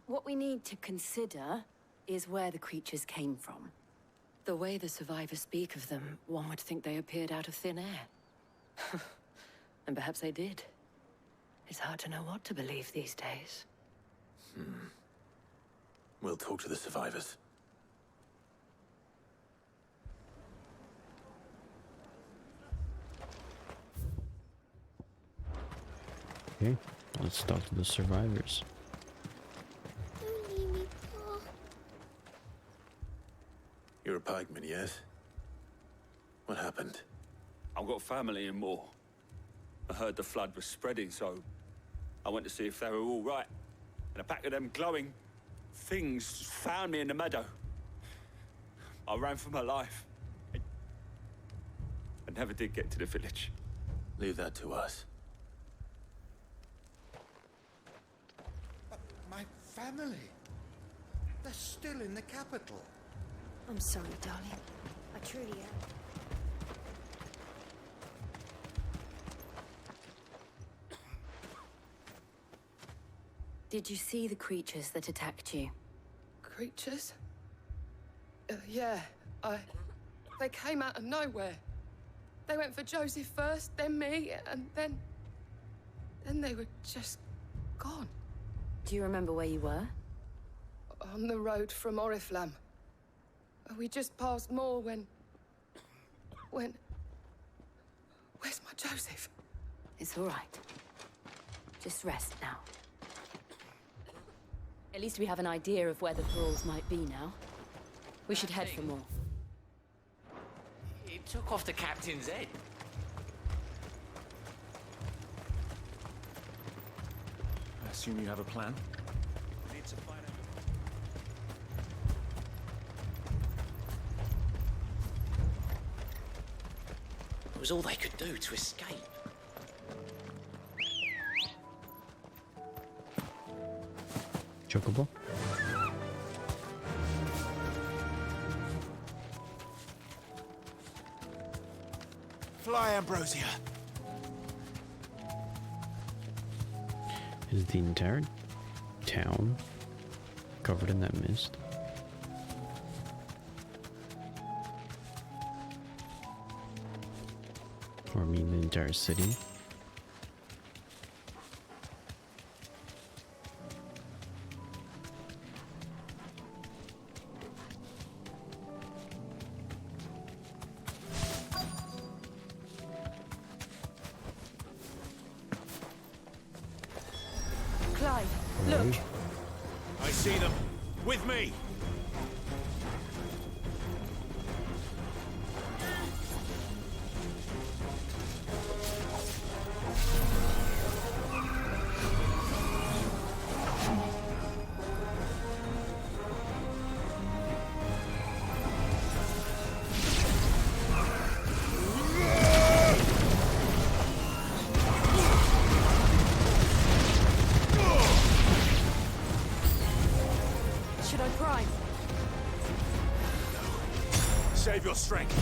What we need to consider is where the creatures came from. The way the survivors speak of them, one would think they appeared out of thin air. And perhaps they did. It's hard to know what to believe these days. We'll talk to the survivors. Okay, let's talk to the survivors. You're a pikeman, yes? What happened? I've got family in Moor. I heard the flood was spreading, so I went to see if they were all right. And a pack of them glowing things found me in the meadow. I ran for my life. I never did get to the village. Leave that to us. But my family, they're still in the capital. I'm sorry, darling. I truly am. Did you see the creatures that attacked you? Creatures? Yeah, They came out of nowhere. They went for Joseph first, then me, and then they were just gone. Do you remember where you were? On the road from Oriflamme. We just passed Moor when... Where's my Joseph? It's all right. Just rest now. At least we have an idea of where the thralls might be now. We should head for more. It took off the captain's head. I assume you have a plan? We need to find out. It was all they could do to escape. unblockable. Fly, Ambrosia. Is the entire town covered in that mist? Or I mean the entire city? Clyde, look. I see them. With me. Should I prime? Save your strength.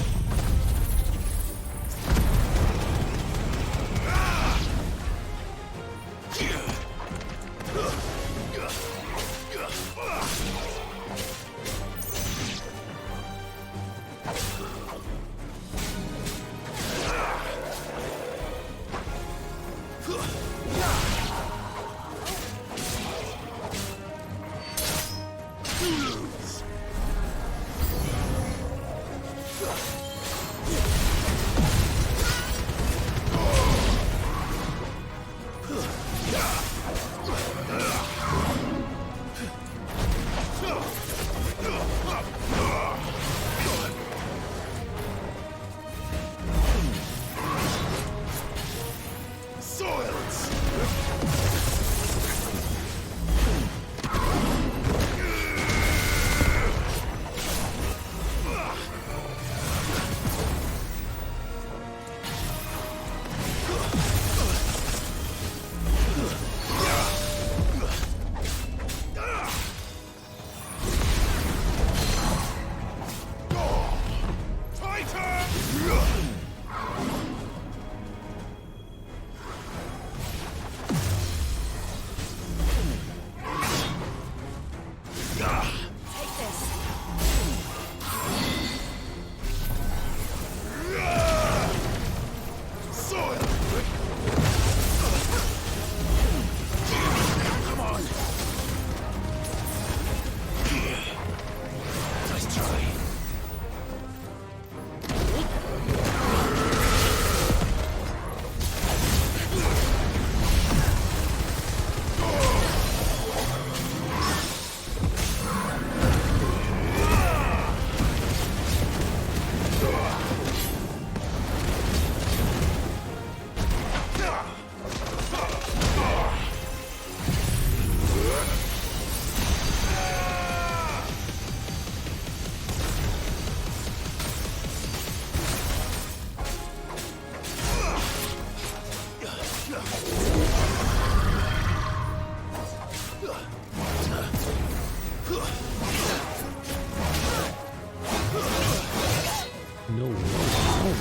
No way. Oh.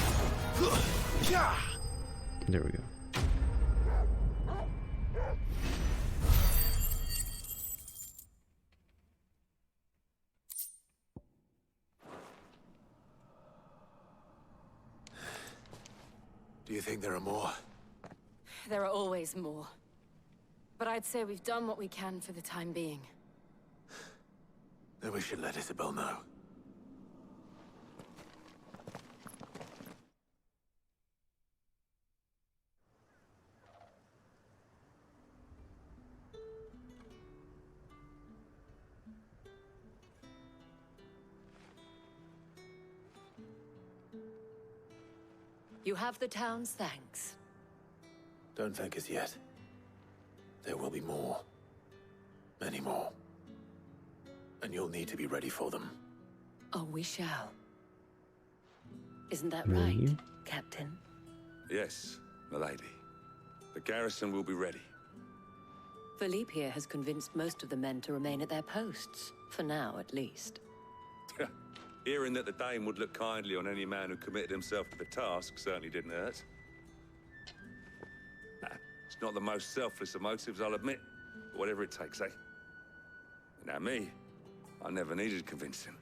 There we go. Do you think there are more? There are always more. But I'd say we've done what we can for the time being. Then we should let Isabel know. You have the town's thanks. Don't thank us yet. There will be more. Many more. And you'll need to be ready for them. Oh, we shall. Isn't that Will right, you? Captain? Yes, milady. The garrison will be ready. Philippe here has convinced most of the men to remain at their posts. For now, at least. Hearing that the Dane would look kindly on any man who committed himself to the task certainly didn't hurt. It's not the most selfless of motives, I'll admit. But whatever it takes, eh? Now me, I never needed convincing.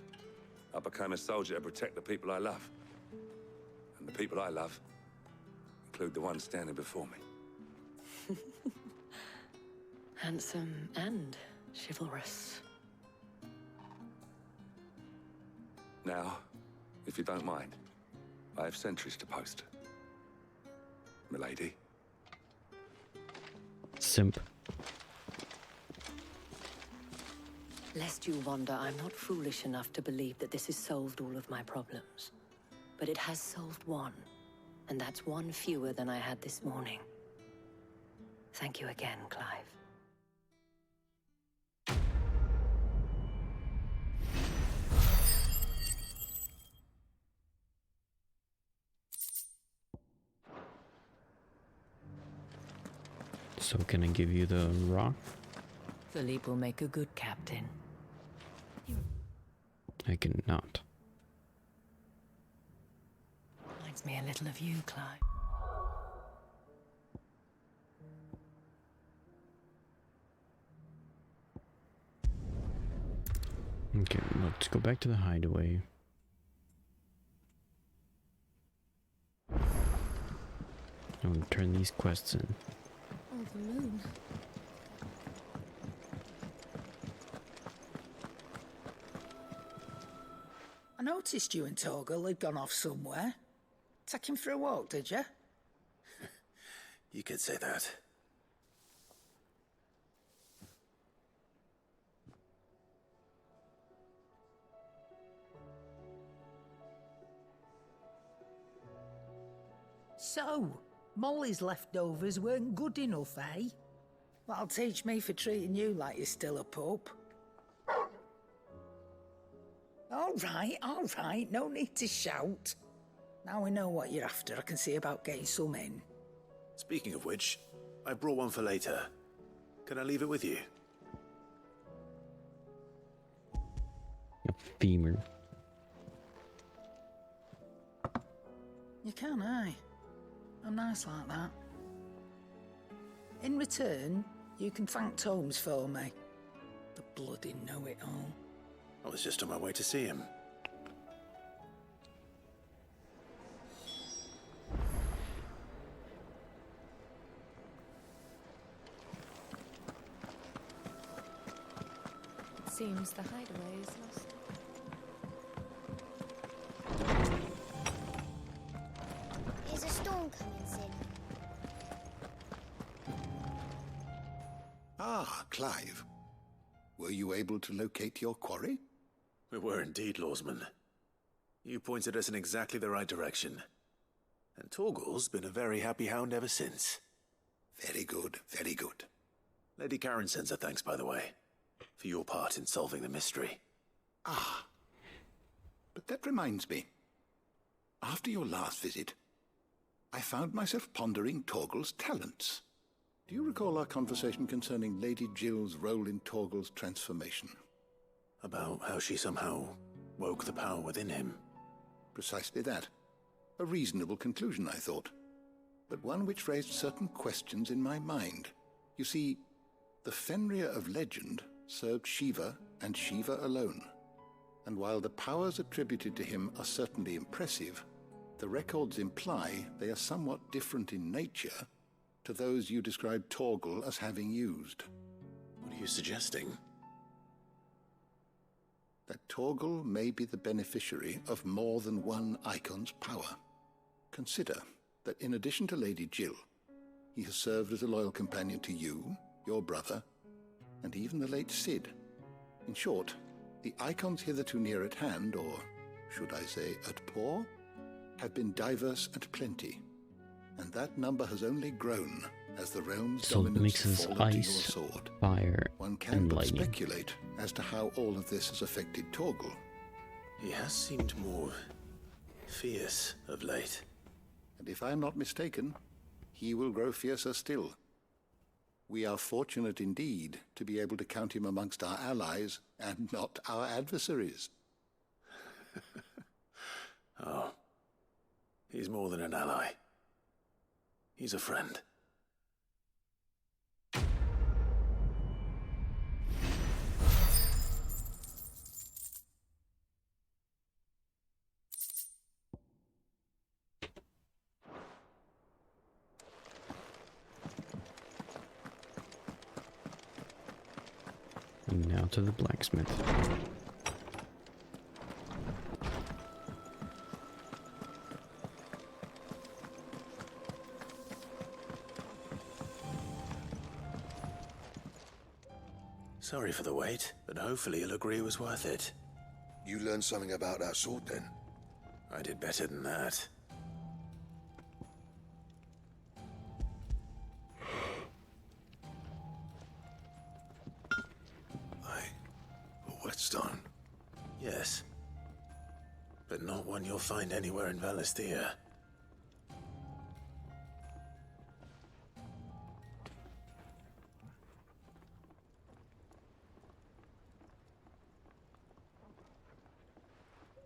I became a soldier to protect the people I love. And the people I love include the ones standing before me. Handsome and chivalrous. Now, if you don't mind, I have sentries to post. Milady. Simp. Lest you wonder, I'm not foolish enough to believe that this has solved all of my problems. But it has solved one, and that's one fewer than I had this morning. Thank you again, Clive. So can I give you the rock? Philippe will make a good captain. I cannot. Reminds me a little of you, Clive. Okay, let's go back to the hideaway. I'm gonna turn these quests in. Oh, the moon. I noticed you and Torgal had gone off somewhere. Take him for a walk, did you? You could say that. So, Molly's leftovers weren't good enough, eh? That'll teach me for treating you like you're still a pup. All right, no need to shout. Now we know what you're after, I can see about getting some in. Speaking of which, I brought one for later. Can I leave it with you? A femur. You can, eh? I'm nice like that. In return, you can thank Tomes for me. The bloody know-it-all. I was just on my way to see him. It seems the hideaway is lost. Is a storm coming, Sid? Ah, Clive. Were you able to locate your quarry? We were indeed, Lawsman. You pointed us in exactly the right direction. And Torgal's been a very happy hound ever since. Very good, very good. Lady Karen sends her thanks, by the way, for your part in solving the mystery. Ah. But that reminds me. After your last visit, I found myself pondering Torgal's talents. Do you recall our conversation concerning Lady Jill's role in Torgal's transformation? About how she somehow woke the power within him. Precisely that. A reasonable conclusion, I thought. But one which raised certain questions in my mind. You see, the Fenrir of legend served Shiva and Shiva alone. And while the powers attributed to him are certainly impressive, the records imply they are somewhat different in nature to those you described Torgal as having used. What are you suggesting? That Torgal may be the beneficiary of more than one icon's power. Consider that in addition to Lady Jill, he has served as a loyal companion to you, your brother, and even the late Cid. In short, the icons hitherto near at hand, or should I say at paw, have been diverse and plenty, and that number has only grown as the realm's So it dominance mixes fallen to your ice, sword. fire, One can and but lightning. speculate as to how all of this has affected Torgal. He has seemed more fierce of late. And if I am not mistaken, he will grow fiercer still. We are fortunate indeed to be able to count him amongst our allies and not our adversaries. Oh. He's more than an ally. He's a friend. And now to the blacksmith. Sorry for the wait, but hopefully you'll agree it was worth it. You learned something about that sword, then? I did better than that. A whetstone? Yes. But not one you'll find anywhere in Valisthea.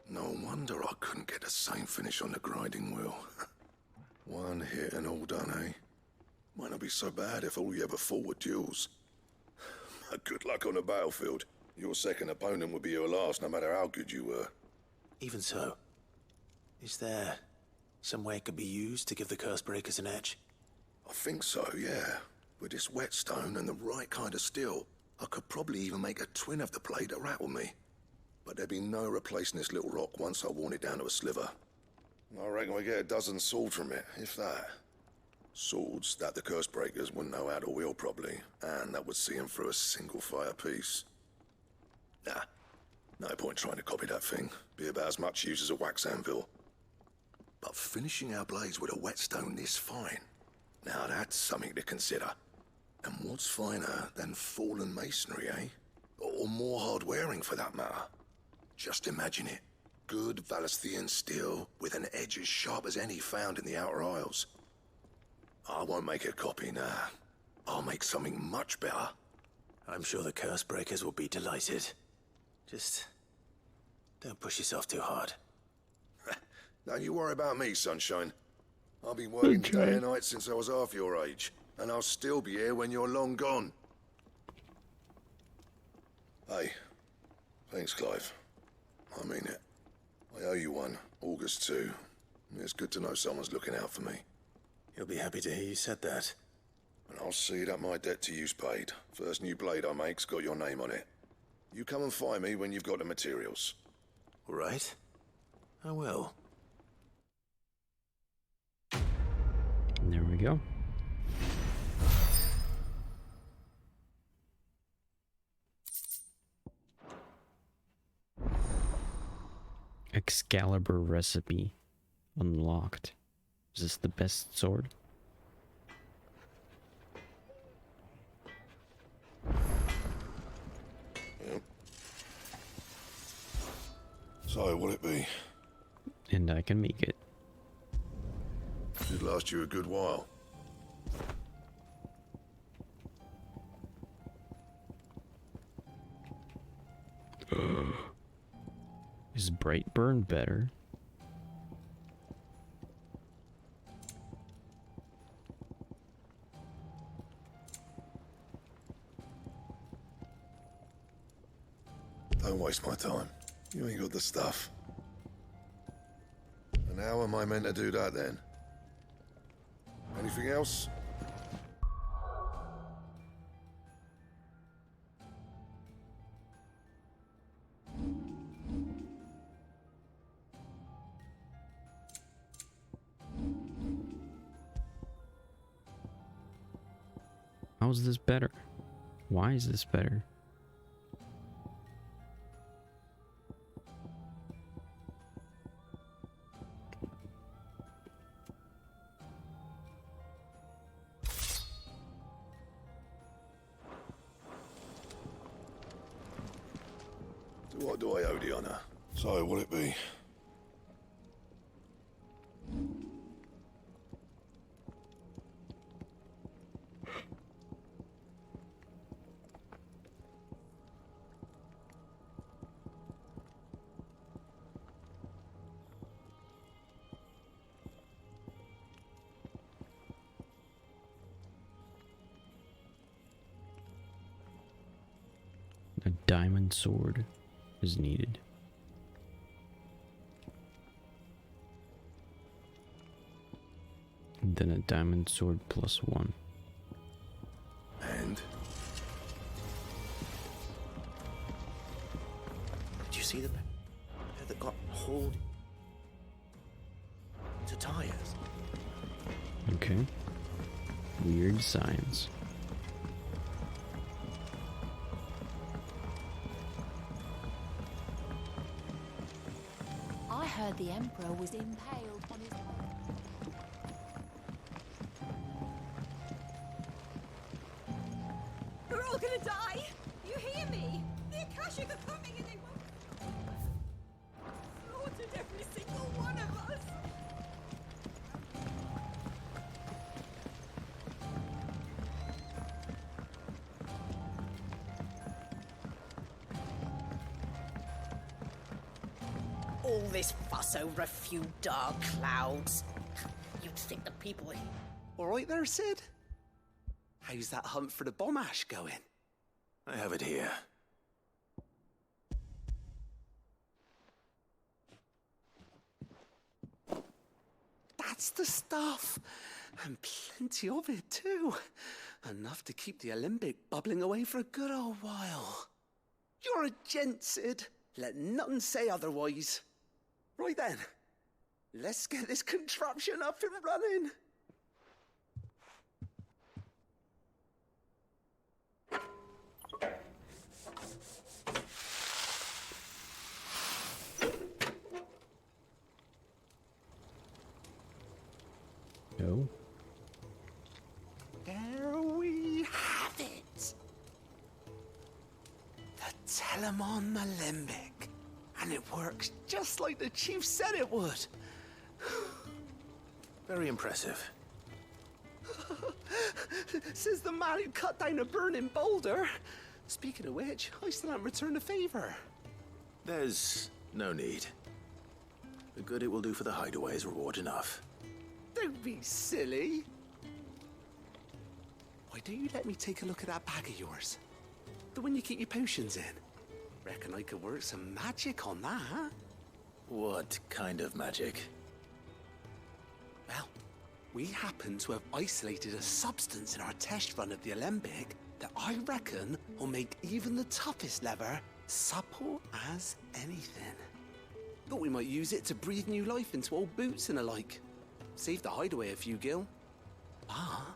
No wonder I couldn't get the same finish on the grinding wheel. One hit and all done, eh? Might not be so bad if all you ever fought were duels. Good luck on the battlefield. Your second opponent would be your last, no matter how good you were. Even so, is there some way it could be used to give the curse breakers an edge? I think so, yeah. With this whetstone and the right kind of steel, I could probably even make a twin of the blade to rattle me. But there'd be no replacing this little rock once I worn it down to a sliver. I reckon we get a dozen swords from it, if that. Swords that the curse breakers wouldn't know how to wield properly, and that would see them through a single fire piece. Nah, no point trying to copy that thing. Be about as much use as a wax anvil. But finishing our blades with a whetstone this fine, now that's something to consider. And what's finer than fallen masonry, eh? Or more hard-wearing, for that matter. Just imagine it. Good Valisthean steel with an edge as sharp as any found in the Outer Isles. I won't make a copy, nah. I'll make something much better. I'm sure the curse breakers will be delighted. Just don't push yourself too hard. Don't you worry about me, Sunshine. I've been working day and night since I was half your age, and I'll still be here when you're long gone. Hey, thanks, Clive. I mean it. I owe you one, August too. It's good to know someone's looking out for me. He'll be happy to hear you said that. And I'll see that my debt to you's paid. First new blade I make's got your name on it. You come and find me when you've got the materials. All right. I will. There we go. Excalibur recipe unlocked. Is this the best sword? Yep. So, will it be? And I can make it. Should last you a good while. Is Brightburn better? Don't waste my time. You ain't got the stuff. And how am I meant to do that then? Anything else? How is this better? Why is this better? To what do I owe the honor? So, will it be? A diamond sword is needed. And then a diamond sword +1. And? Did you see the pair that got hauled to tires? Okay. Weird signs. I heard the Emperor was impaled on his... We're all gonna die! You hear me? The Akashic are coming and they won't... slaughtered every single one of us! All this fuss over a few dark clouds. You'd think the people... All right there, Sid? How's that hunt for the bomb ash going? I have it here. That's the stuff. And plenty of it, too. Enough to keep the Alembic bubbling away for a good old while. You're a gent, Sid. Let nothing say otherwise. Right then. Let's get this contraption up and running. No. There we have it. The Telemon Alembic. And it works just like the chief said it would. Very impressive. Says the man who cut down a burning boulder. Speaking of which, I still haven't returned the favor. There's no need. The good it will do for the hideaway is reward enough. Don't be silly. Why don't you let me take a look at that bag of yours? The one you keep your potions in. Reckon I could work some magic on that, huh? What kind of magic? Well, we happen to have isolated a substance in our test run of the Alembic that I reckon will make even the toughest lever supple as anything. Thought we might use it to breathe new life into old boots and the like. Save the hideaway a few gil. Ah,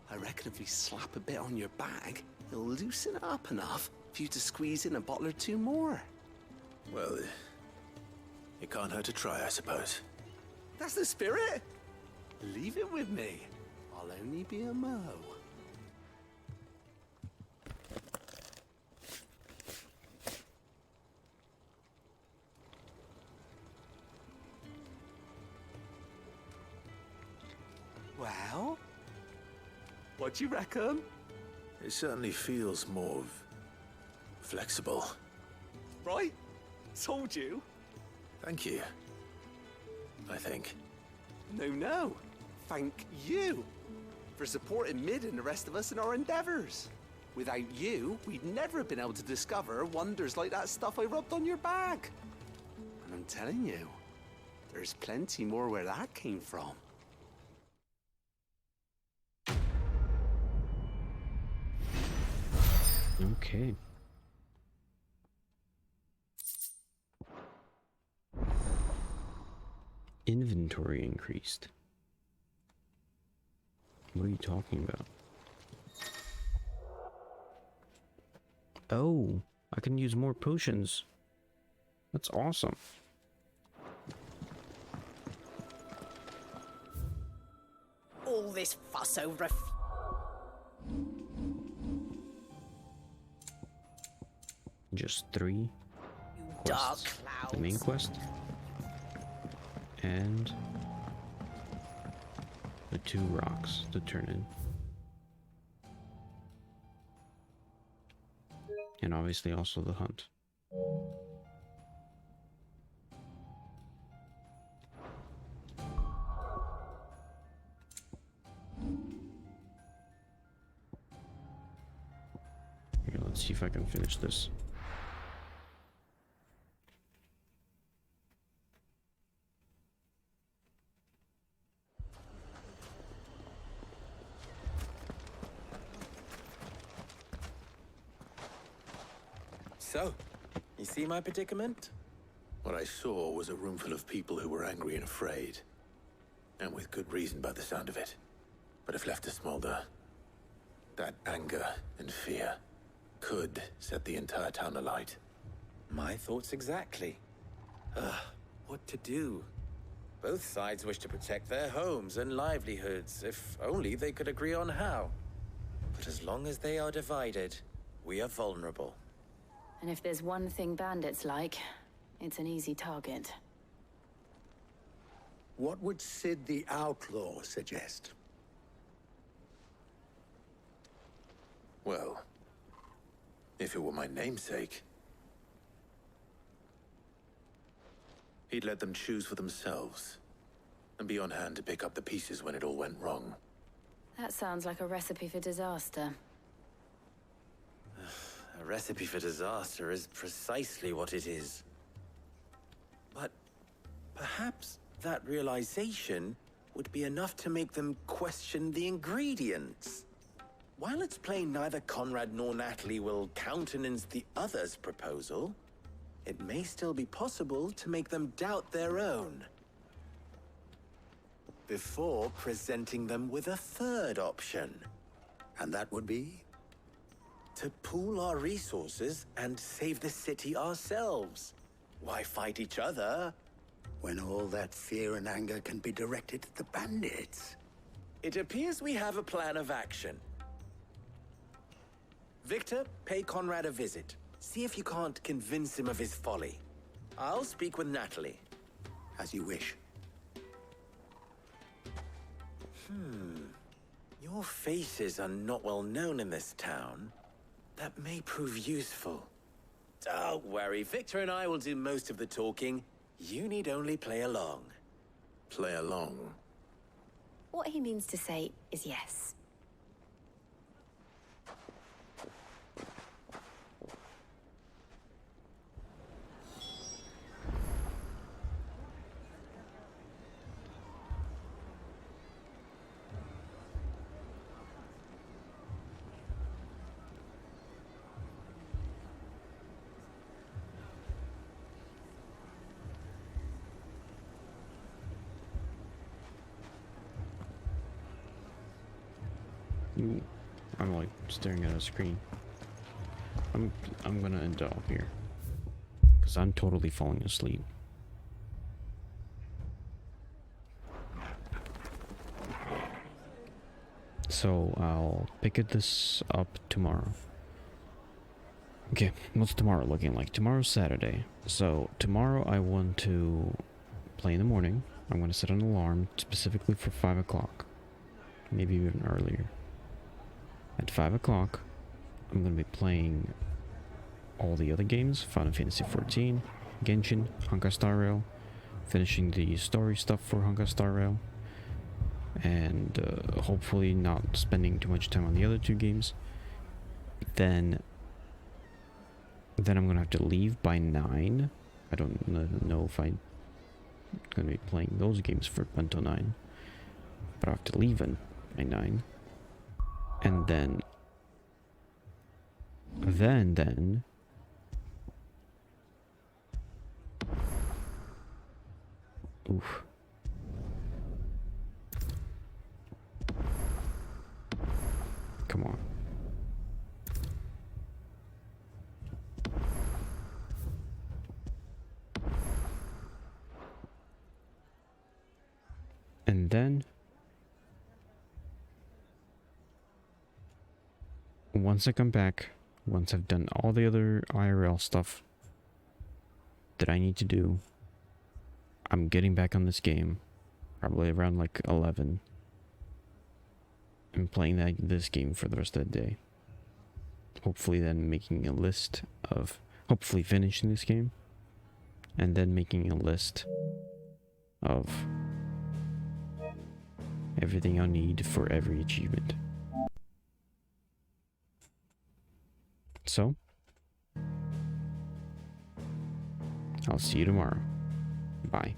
I reckon if we slap a bit on your bag, it'll loosen it up enough for you to squeeze in a bottle or two more. Well, it can't hurt to try, I suppose. That's the spirit. Leave it with me. I'll only be a mo. Well, what do you reckon? It certainly feels more flexible. Right? Told you. Thank you. I think. No. Thank you for supporting Mid and the rest of us in our endeavors. Without you, we'd never have been able to discover wonders like that stuff I rubbed on your bag. And I'm telling you, there's plenty more where that came from. Okay. Inventory increased. What are you talking about? Oh, I can use more potions. That's awesome. All this fuss over a... Just 3 dark quests. clouds. The main quest. And the 2 rocks to turn in. And obviously also the hunt. Here, let's see if I can finish this. So, you see my predicament? What I saw was a room full of people who were angry and afraid. And with good reason by the sound of it. But if left to smolder, that anger and fear could set the entire town alight. My thoughts exactly. What to do? Both sides wish to protect their homes and livelihoods, if only they could agree on how. But as long as they are divided, we are vulnerable. And if there's one thing bandits like, it's an easy target. What would Sid the Outlaw suggest? Well, if it were my namesake, he'd let them choose for themselves, and be on hand to pick up the pieces when it all went wrong. That sounds like a recipe for disaster. A recipe for disaster is precisely what it is. But perhaps that realization would be enough to make them question the ingredients. While it's plain neither Conrad nor Natalie will countenance the other's proposal, it may still be possible to make them doubt their own. Before presenting them with a third option. And that would be? To pool our resources and save the city ourselves. Why fight each other? When all that fear and anger can be directed at the bandits. It appears we have a plan of action. Victor, pay Conrad a visit. See if you can't convince him of his folly. I'll speak with Natalie. As you wish. Your faces are not well known in this town. That may prove useful. Don't worry, Victor and I will do most of the talking. You need only play along. Play along? What he means to say is yes. I'm like staring at a screen. I'm gonna end up here because I'm totally falling asleep. So I'll pick this up tomorrow. Okay, what's tomorrow looking like? Tomorrow's Saturday. So tomorrow I want to play in the morning. I'm gonna set an alarm specifically for 5 o'clock. Maybe even earlier. At 5 o'clock, I'm going to be playing all the other games, Final Fantasy XIV, Genshin, Honkai Star Rail, finishing the story stuff for Honkai Star Rail, and hopefully not spending too much time on the other two games. Then I'm going to have to leave by 9. I don't know if I'm going to be playing those games until 9, but I have to leave by 9. And then oof. Come on. And then once I come back, once I've done all the other IRL stuff that I need to do, I'm getting back on this game, probably around like 11, and playing this game for the rest of the day. Hopefully then making a list of, hopefully finishing this game, and then making a list of everything I need for every achievement. So, I'll see you tomorrow. Bye.